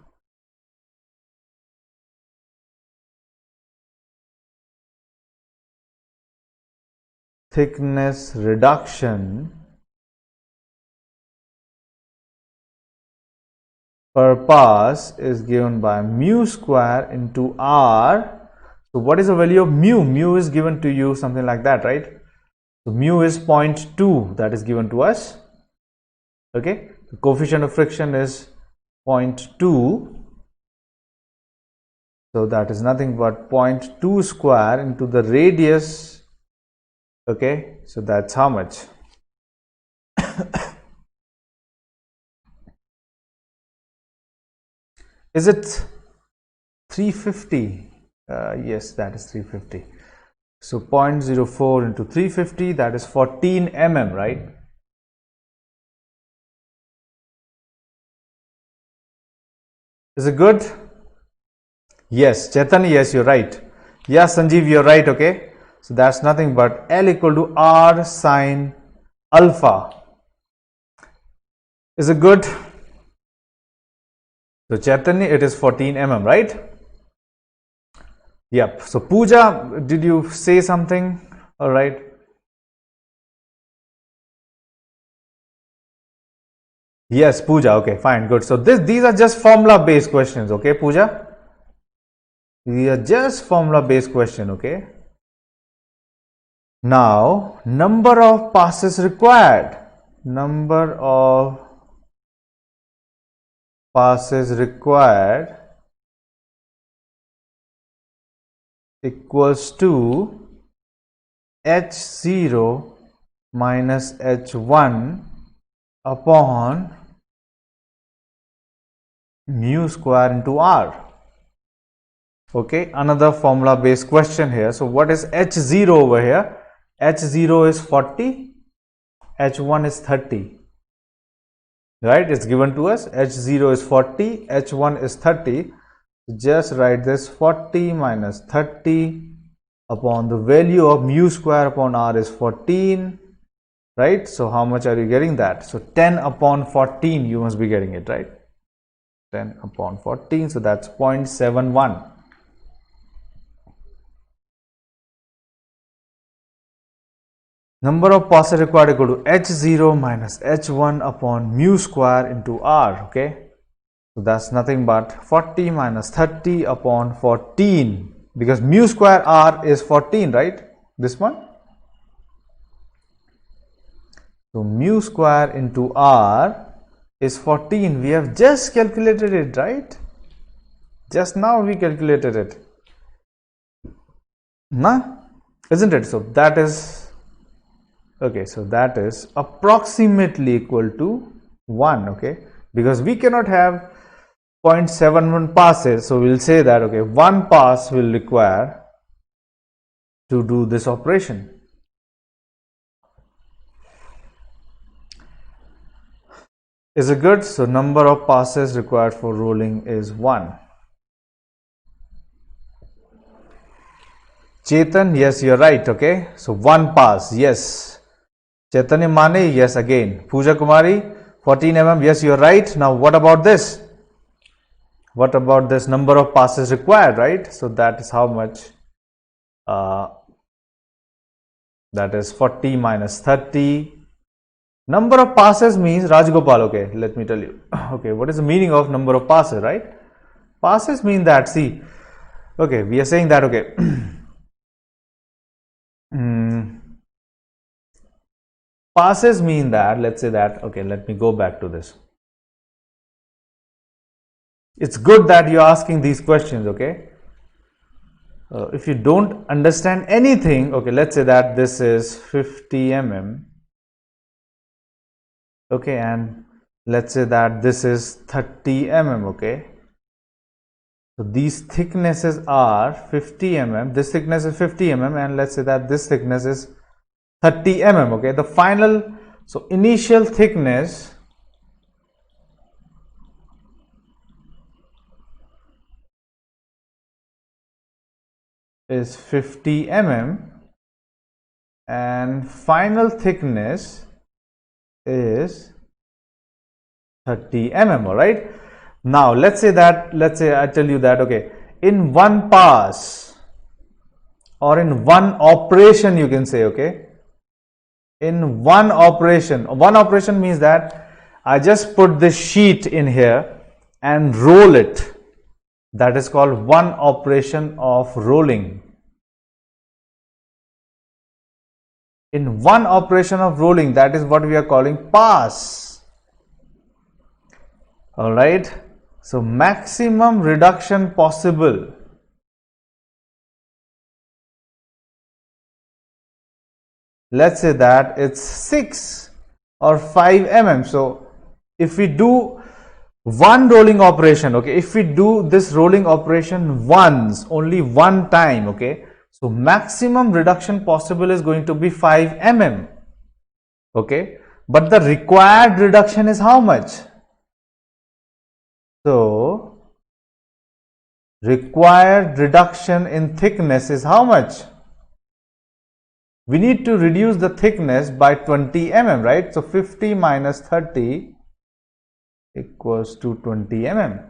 thickness reduction per pass is given by mu square into R. So what is the value of mu? Mu is given to you something like that, right? So mu is 0.2, that is given to us. Okay, the coefficient of friction is 0.2. So that is nothing but 0.2 square into the radius. Okay, so that's how much? Is it 350? Yes, that is 350. So 0.04 into 350, that is 14 mm, right? Is it good? Yes, Chetan, yes, you're right. Yes, Sanjeev, you're right, okay? So that's nothing but L equal to R sine alpha. Is it good? So Chaitanya, it is 14 mm, right? Yep. So Pooja, did you say something? All right. Yes, Pooja. Okay, fine, good. So these are just formula based questions, okay, Pooja? These are just formula based question, okay? Now, number of passes required. Number of passes required equals to H0 minus h1 upon mu square into r. Okay, another formula based question here. So what is h0 over here? H0 is 40, h1 is 30, right? It's given to us. H0 is 40, h1 is 30. Just write this 40 minus 30 upon the value of mu square upon r is 14, right? So how much are you getting that? So 10 upon 14 you must be getting it, right? 10 upon 14, so that's 0.71. Number of passes required equal to h0 minus h1 upon mu square into r. Okay, so that's nothing but 40 minus 30 upon 14, because mu square r is 14, right? This one. So mu square into r is 14. We have just calculated it, right? Just now we calculated it. Nah, isn't it? So that is okay, so that is approximately equal to 1, okay, because we cannot have 0.71 passes, so we'll say that, okay, 1 pass will require to do this operation. Is it good? So number of passes required for rolling is 1. Chetan, yes, you're right, okay, so 1 pass, yes. Chaitanya Mane, yes, again. Pooja Kumari, 14 mm, yes, you're right. Now what about this? What about this number of passes required, right? So that is how much? That is 40 minus 30. Number of passes means, Rajgopal, okay, let me tell you. Okay, what is the meaning of number of passes, right? Passes mean that, see, okay, we are saying that, okay, passes mean that, let's say that, okay, let me go back to this. It's good that you're asking these questions, okay? If you don't understand anything, okay, let's say that this is 50 mm, okay, and let's say that this is 30 mm, okay? So these thicknesses are 50 mm, this thickness is 50 mm, and let's say that this thickness is 30 mm, okay? The final, so initial thickness is 50 mm and final thickness is 30 mm, all right? Now let's say I tell you that, okay, in one pass or in one operation, you can say, okay, in one operation means that I just put this sheet in here and roll it. That is called one operation of rolling. In one operation of rolling, that is what we are calling pass. All right. So maximum reduction possible. Let's say that it's 6 or 5 mm. So if we do one rolling operation, okay, if we do this rolling operation once, only one time, okay, so maximum reduction possible is going to be 5 mm, okay, but the required reduction is how much? So required reduction in thickness is how much? We need to reduce the thickness by 20 mm, right? So 50 minus 30 equals to 20 mm.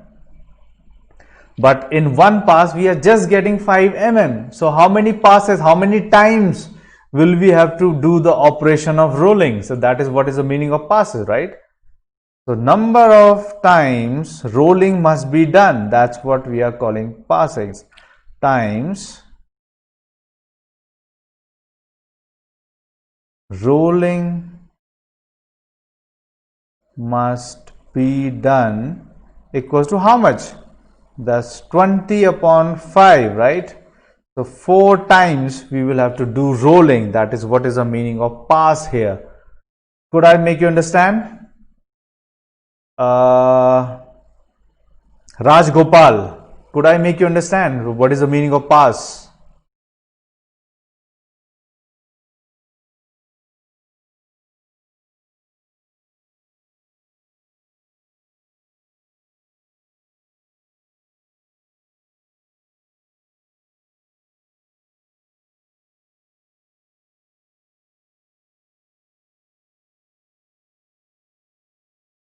But in one pass, we are just getting 5 mm. So how many passes, how many times will we have to do the operation of rolling? So that is what is the meaning of passes, right? So number of times rolling must be done. That's what we are calling passes. Times rolling must be done equals to how much? That's 20 upon 5, right? So 4 times we will have to do rolling. That is what is the meaning of pass here. Could I make you understand? Raj Gopal, could I make you understand what is the meaning of pass?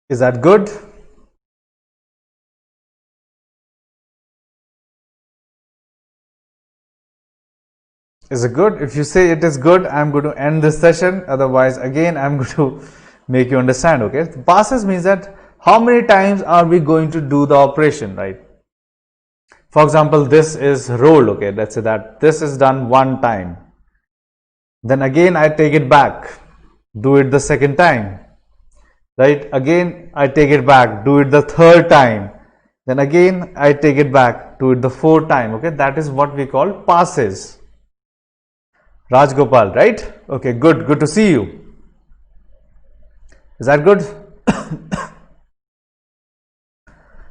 Is that good? Is it good? If you say it is good, I'm going to end this session. Otherwise, again, I'm going to make you understand. Okay. Passes means that how many times are we going to do the operation, right? For example, this is rolled. Okay. Let's say that this is done 1 time. Then again, I take it back. Do it the 2nd time. Right. Again, I take it back. Do it the 3rd time. Then again, I take it back. Do it the 4th time. Okay. That is what we call passes. Raj Gopal, right? Okay, good. Good to see you. Is that good?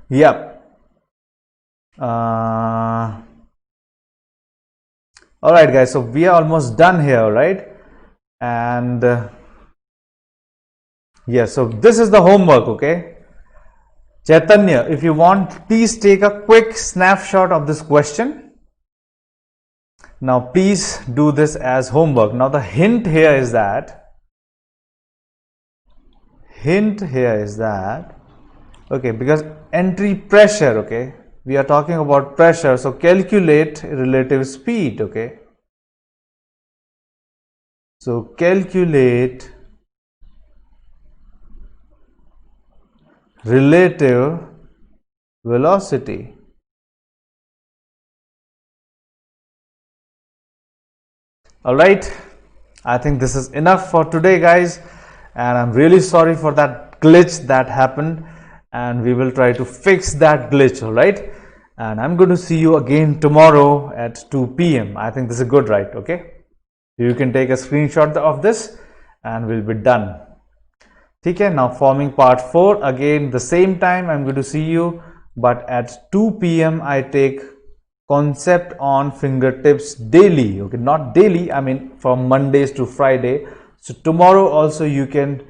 Yep. All right, guys. So we are almost done here, right? And yeah, so this is the homework, okay? Chaitanya, if you want, please take a quick snapshot of this question. Now, please do this as homework. Now, the hint here is that, okay, because entry pressure, okay, we are talking about pressure, so calculate relative speed, okay. So, calculate relative velocity. All right, I think this is enough for today, guys, and I'm really sorry for that glitch that happened, and we will try to fix that glitch. All right, and I'm going to see you again tomorrow at 2 p.m. I think this is good, right? Okay, you can take a screenshot of this and we'll be done. Okay, now forming part 4, again the same time I'm going to see you, but at 2 p.m. I take concept on fingertips daily. Okay, not daily, I mean from Mondays to Friday. So tomorrow also you can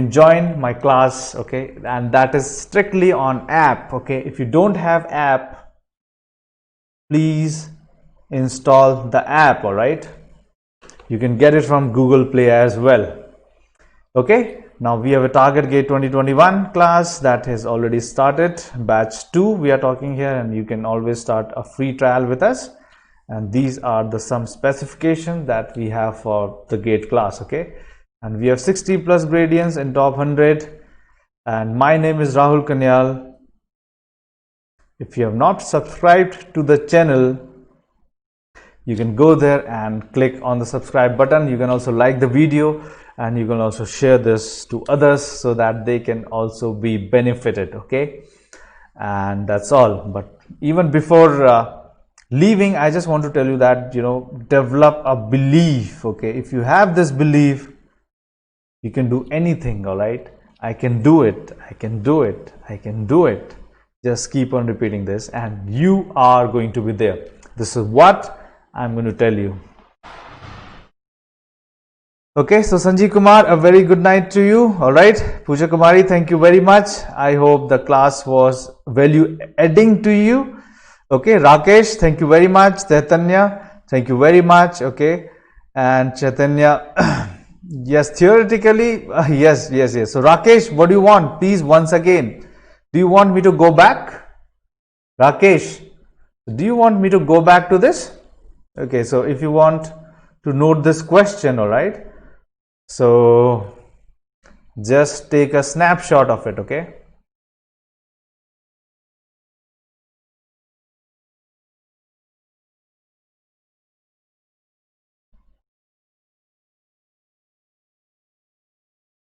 join my class, okay, and that is strictly on app. Okay, if you don't have app, please install the app. All right, you can get it from Google Play as well. Okay, now we have a Target Gate 2021 class that has already started, batch 2 we are talking here, and you can always start a free trial with us, and these are some specifications that we have for the GATE class. Okay, and we have 60 plus gradients in top 100, and my name is Rahul KANYAL. If you have not subscribed to the channel, you can go there and click on the subscribe button. You can also like the video, and you can also share this to others so that they can also be benefited. Okay, and that's all. But even before leaving, I just want to tell you that, you know, develop a belief. Okay, if you have this belief, you can do anything. All right, I can do it, I can do it, I can do it. Just keep on repeating this and you are going to be there. This is what I'm going to tell you. Okay, so Sanjeev Kumar, a very good night to you. All right, Pooja Kumari, thank you very much. I hope the class was value adding to you. Okay, Rakesh, thank you very much. Chaitanya, thank you very much. Okay, and Chaitanya, yes, theoretically, yes. So Rakesh, what do you want? Please, once again, do you want me to go back? Rakesh, do you want me to go back to this? Okay, so if you want to note this question, all right, so just take a snapshot of it. Okay,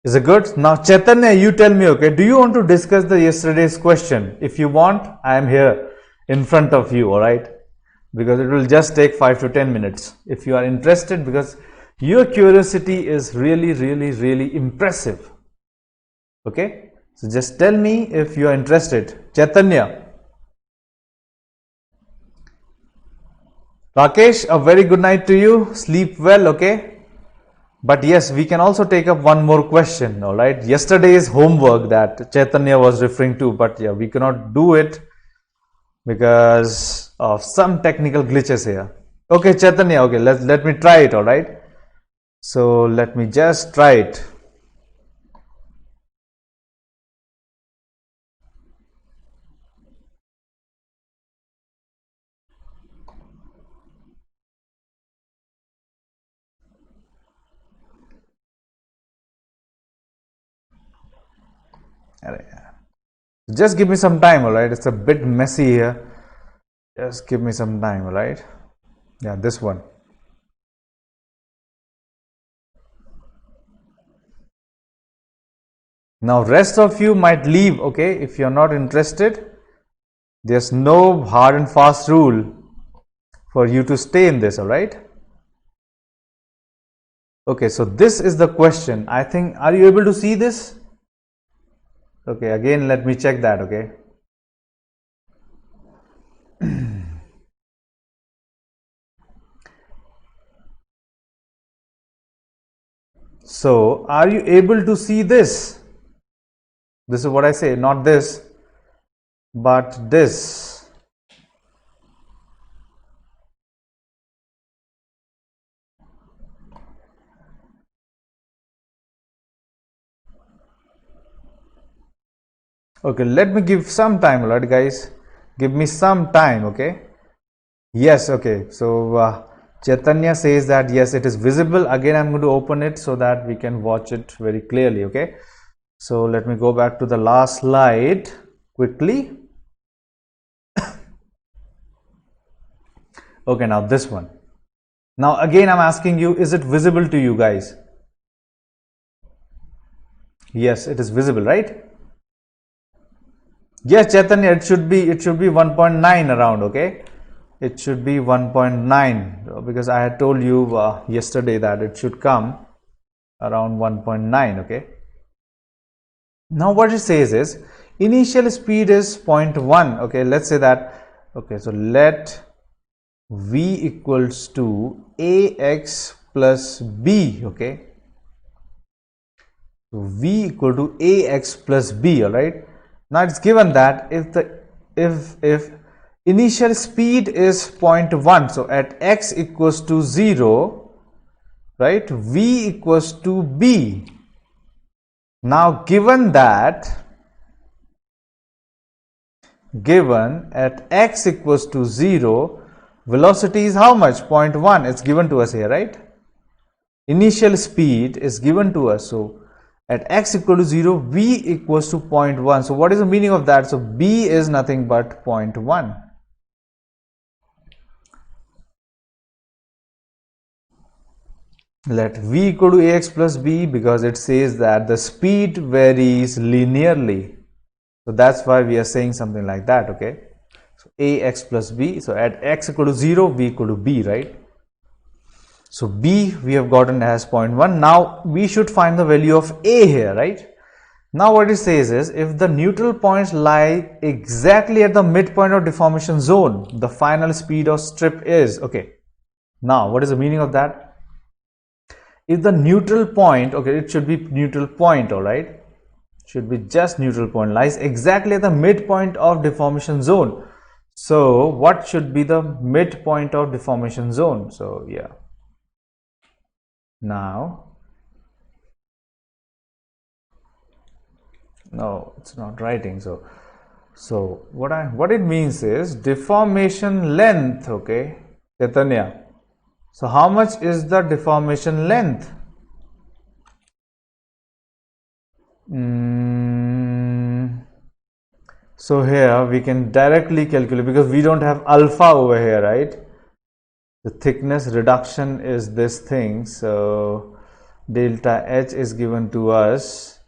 is it good? Now Chaitanya, you tell me, okay, do you want to discuss the yesterday's question? If you want, I am here in front of you. All right, because it will just take 5 to 10 minutes if you are interested, because your curiosity is really impressive. Okay, so just tell me if you are interested. Chaitanya, Rakesh, a very good night to you. Sleep well, okay? But yes, we can also take up one more question, all right? Yesterday's homework that Chaitanya was referring to, but yeah, we cannot do it because of some technical glitches here. Okay, Chaitanya, okay, let me try it, all right? So let me just try it. Just give me some time, all right? It's a bit messy here. Just give me some time, all right? Yeah, this one. Now, rest of you might leave, okay? If you're not interested, there's no hard and fast rule for you to stay in this, all right? Okay, so this is the question. I think, are you able to see this? Okay, again, let me check that, okay? So, are you able to see this? This is what I say, not this, but this. Okay, let me give some time, alright, guys. Give me some time, okay? Yes, okay. So, Chaitanya says that yes, it is visible. Again, I'm going to open it so that we can watch it very clearly, okay? So, let me go back to the last slide quickly. Okay, now this one. Now, again, I'm asking you, is it visible to you guys? Yes, it is visible, right? Yes, Chaitanya, it should be 1.9 around, okay? It should be 1.9 because I had told you yesterday that it should come around 1.9, okay? Now what it says is initial speed is 0.1, okay? Let's say that, okay, so let v equals to ax plus b, okay? So v equal to ax plus b, all right? Now it's given that if initial speed is 0.1, so at x equals to 0, right, v equals to b. Now given at x equals to 0, velocity is how much? 0.1. It's given to us here, right? Initial speed is given to us. So at x equal to 0, v equals to 0.1. So what is the meaning of that? So b is nothing but 0.1. Let v equal to ax plus b, because it says that the speed varies linearly. So that's why we are saying something like that, okay? So ax plus b. So at x equal to 0, v equal to b, right? So b we have gotten as 0.1. Now we should find the value of a here, right? Now what it says is if the neutral points lie exactly at the midpoint of deformation zone, the final speed of strip is, okay. Now what is the meaning of that? If the neutral point, okay, it should be neutral point, all right? Should be just neutral point, lies exactly at the midpoint of deformation zone. So what should be the midpoint of deformation zone? So yeah. Now, no, it's not writing. So what it means is deformation length, okay, Chaitanya. So how much is the deformation length? So here we can directly calculate because we don't have alpha over here, right? The thickness reduction is this thing. So delta h is given to us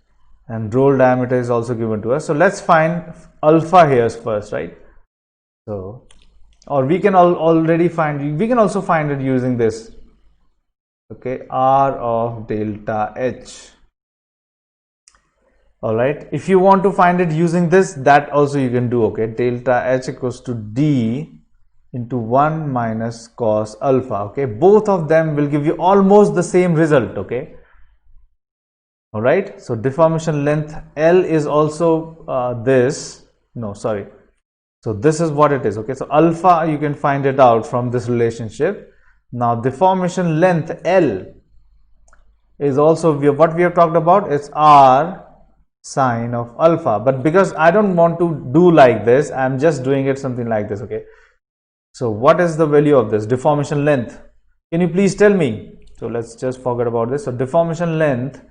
and roll diameter is also given to us. So let's find alpha here first, right? So or we can already find, we can also find it using this, okay, R of delta H. All right, if you want to find it using this, that also you can do, okay. Delta H equals to D into 1 minus cos alpha, okay. Both of them will give you almost the same result, okay. All right, so deformation length L is also this, no, sorry. So this is what it is, okay. So alpha, you can find it out from this relationship. Now deformation length L is also what we have talked about. It's R sine of alpha, but because I don't want to do like this, I'm just doing it something like this, okay. So what is the value of this deformation length? Can you please tell me? So let's just forget about this. So deformation length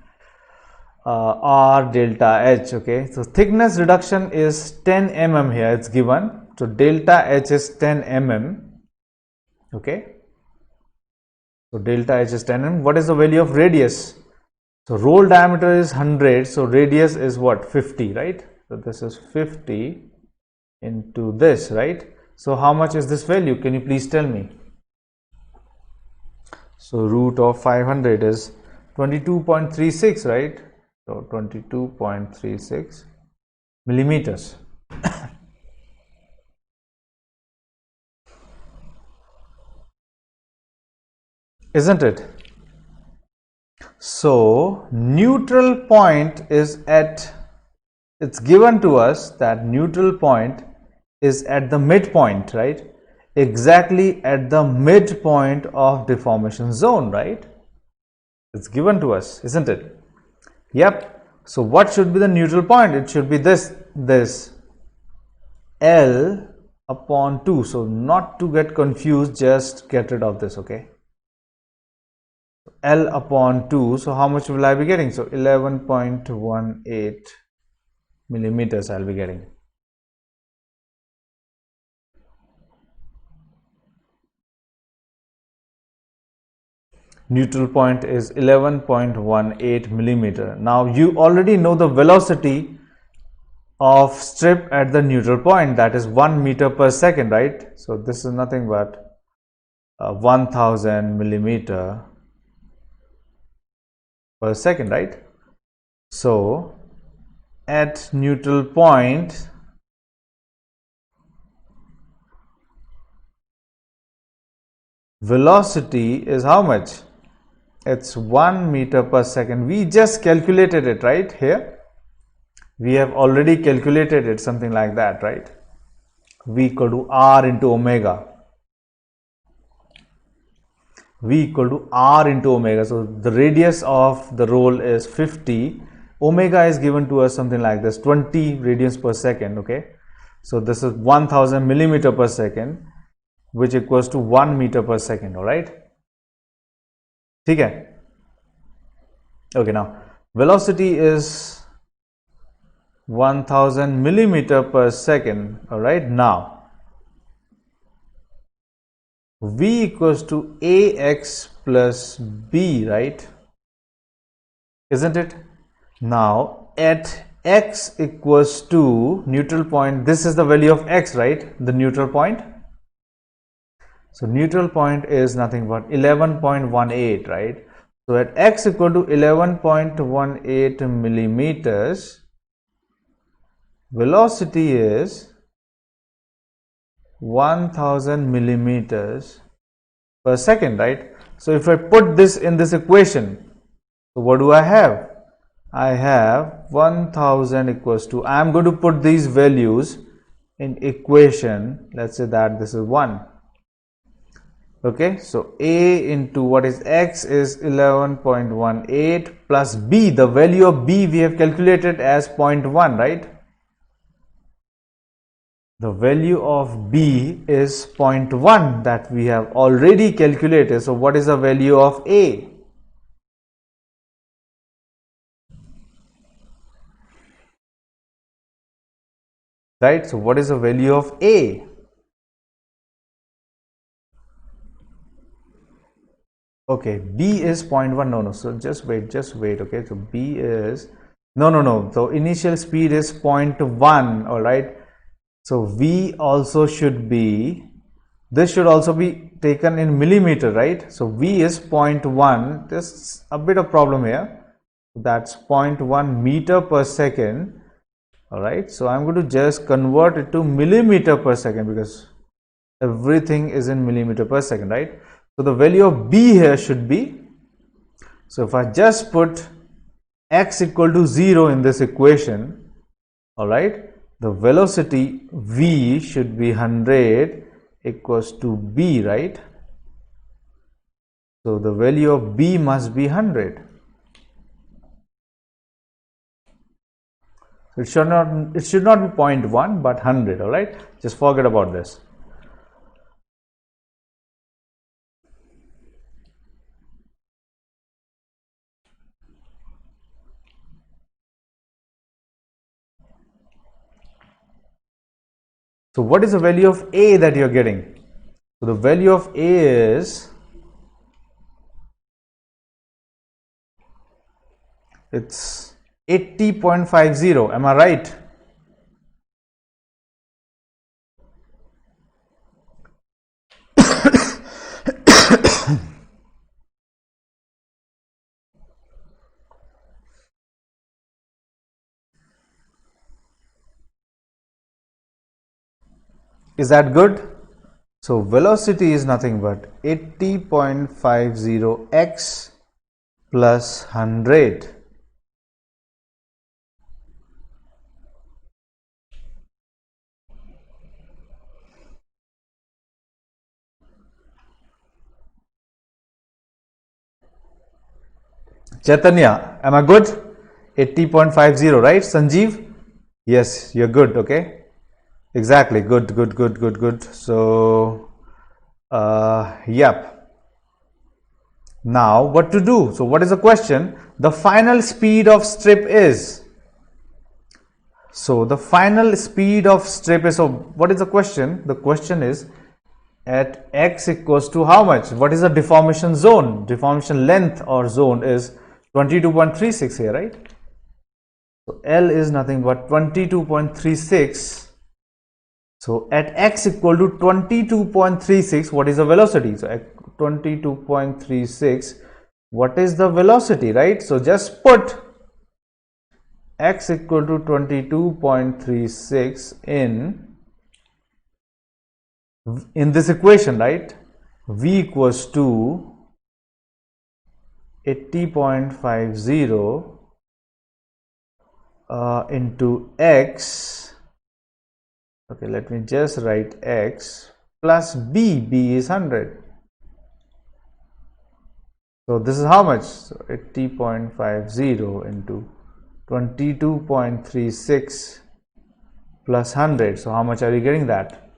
R delta H, okay. So thickness reduction is 10 mm here, it's given. So delta H is 10 mm, okay. So delta H is 10 mm. What is the value of radius? So roll diameter is 100, so radius is what, 50, right? So this is 50 into this, right? So how much is this value? Can you please tell me? So root of 500 is 22.36, right? So 22.36 millimeters. Isn't it? So neutral point is at, it's given to us that neutral point is at the midpoint, right? Exactly at the midpoint of deformation zone, right? It's given to us, isn't it? Yep. So what should be the neutral point? It should be this L upon 2. So not to get confused, just get rid of this, okay? L upon 2, so how much will I be getting? So 11.18 millimeters I'll be getting. Neutral point is 11.18 millimeter. Now you already know the velocity of strip at the neutral point, that is 1 meter per second, right? So this is nothing but 1000 millimeter per second, right? So at neutral point, velocity is how much? It's 1 meter per second. We just calculated it, right? Here we have already calculated it, something like that, right? V equal to R into omega. V equal to R into omega. So the radius of the roll is 50. Omega is given to us something like this, 20 radians per second, okay. So this is 1000 millimeter per second, which equals to 1 meter per second, all right. Okay. Okay, now velocity is 1000 millimeter per second, all right. Now V equals to AX plus B, right? Isn't it? Now at X equals to neutral point, this is the value of X, right? The neutral point. So neutral point is nothing but 11.18, right? So at X equal to 11.18 millimeters, velocity is 1000 millimeters per second, right? So if I put this in this equation, so what do I have? I have 1000 equals to, I am going to put these values in equation. Let's say that this is 1. Okay, so A into what is X is 11.18 plus B, the value of B we have calculated as 0.1, right? The value of B is 0.1 that we have already calculated. So what is the value of A? Right, so what is the value of A? Okay, B is 0.1. No, so just wait, okay. So B is, no, so initial speed is 0.1, all right. So V also should be this should also be taken in millimeter, right? So V is 0.1. There's a bit of problem here. That's 0.1 meter per second. All right, so I'm going to just convert it to millimeter per second because everything is in millimeter per second, right? So the value of B here should be, so if I just put x equal to 0 in this equation, all right, the velocity V should be 100 equals to B, right? So the value of B must be 100. It should not be 0.1 but 100, all right? Just forget about this. So what is the value of A that you're getting? So the value of A is, it's 80.50. Am I right? Is that good? So velocity is nothing but 80.50 x plus 100. Chaitanya, am I good? 80.50, right? Sanjeev? Yes, you're good, okay? Exactly, good. So, yep. Now, what to do? So, what is the question? The final speed of strip is. So, the final speed of strip is, so what is the question? The question is, at x equals to how much? What is the deformation zone? Deformation length or zone is 22.36 here, right? So L is nothing but 22.36. So at x equal to 22.36, what is the velocity? So at 22.36, what is the velocity, right? So just put x equal to 22.36 in this equation, right? V equals to 80.50 into x. Okay, let me just write x plus b. B is 100. So this is how much? So 80.50 into 22.36 plus 100. So how much are you getting that?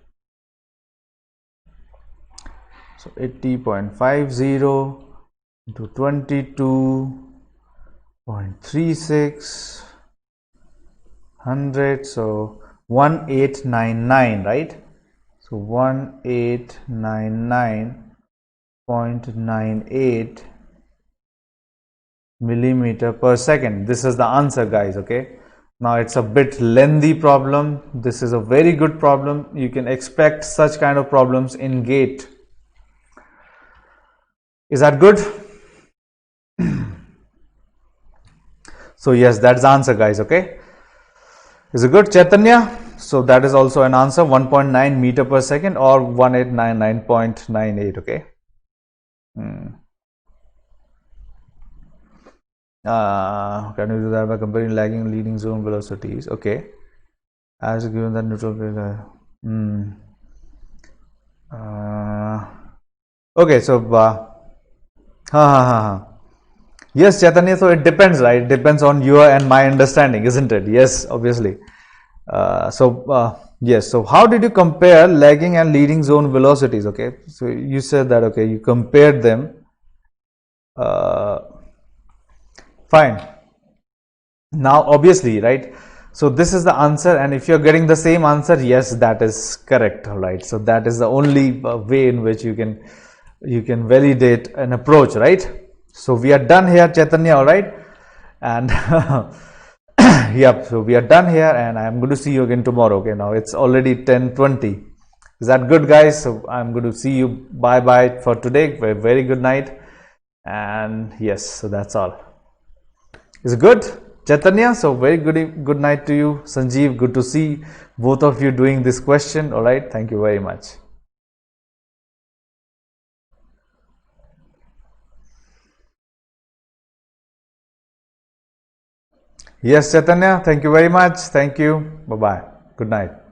So 80.50 into 22.36 100, so 1899, right? So 1899.98 millimeter per second. This is the answer, guys. Okay, now it's a bit lengthy problem. This is a very good problem. You can expect such kind of problems in GATE. Is that good? So yes, that's the answer, guys. Okay, is it good, Chaitanya? So that is also an answer, 1.9 meter per second or 1899.98. Okay. Can you do that by comparing lagging and leading zone velocities? Okay, as given that neutral okay, so yes, Chaitanya, so it depends, right? It depends on your and my understanding, isn't it? Yes, obviously. Yes, so how did you compare lagging and leading zone velocities? Okay, so you said that, okay, you compared them. Fine. Now, obviously, right? So this is the answer, and if you're getting the same answer, yes, that is correct, all right? So that is the only way in which you can validate an approach, right? So we are done here, Chaitanya, all right? And yep, so we are done here, and I'm going to see you again tomorrow. Okay, now it's already 10:20. Is that good, guys? So I'm going to see you. Bye bye for today. Very good night. And yes, so that's all. Is it good, Chaitanya? So very good night to you, Sanjeev. Good to see both of you doing this question. All right, thank you very much. Yes, Chaitanya. Thank you very much. Thank you. Bye bye. Good night.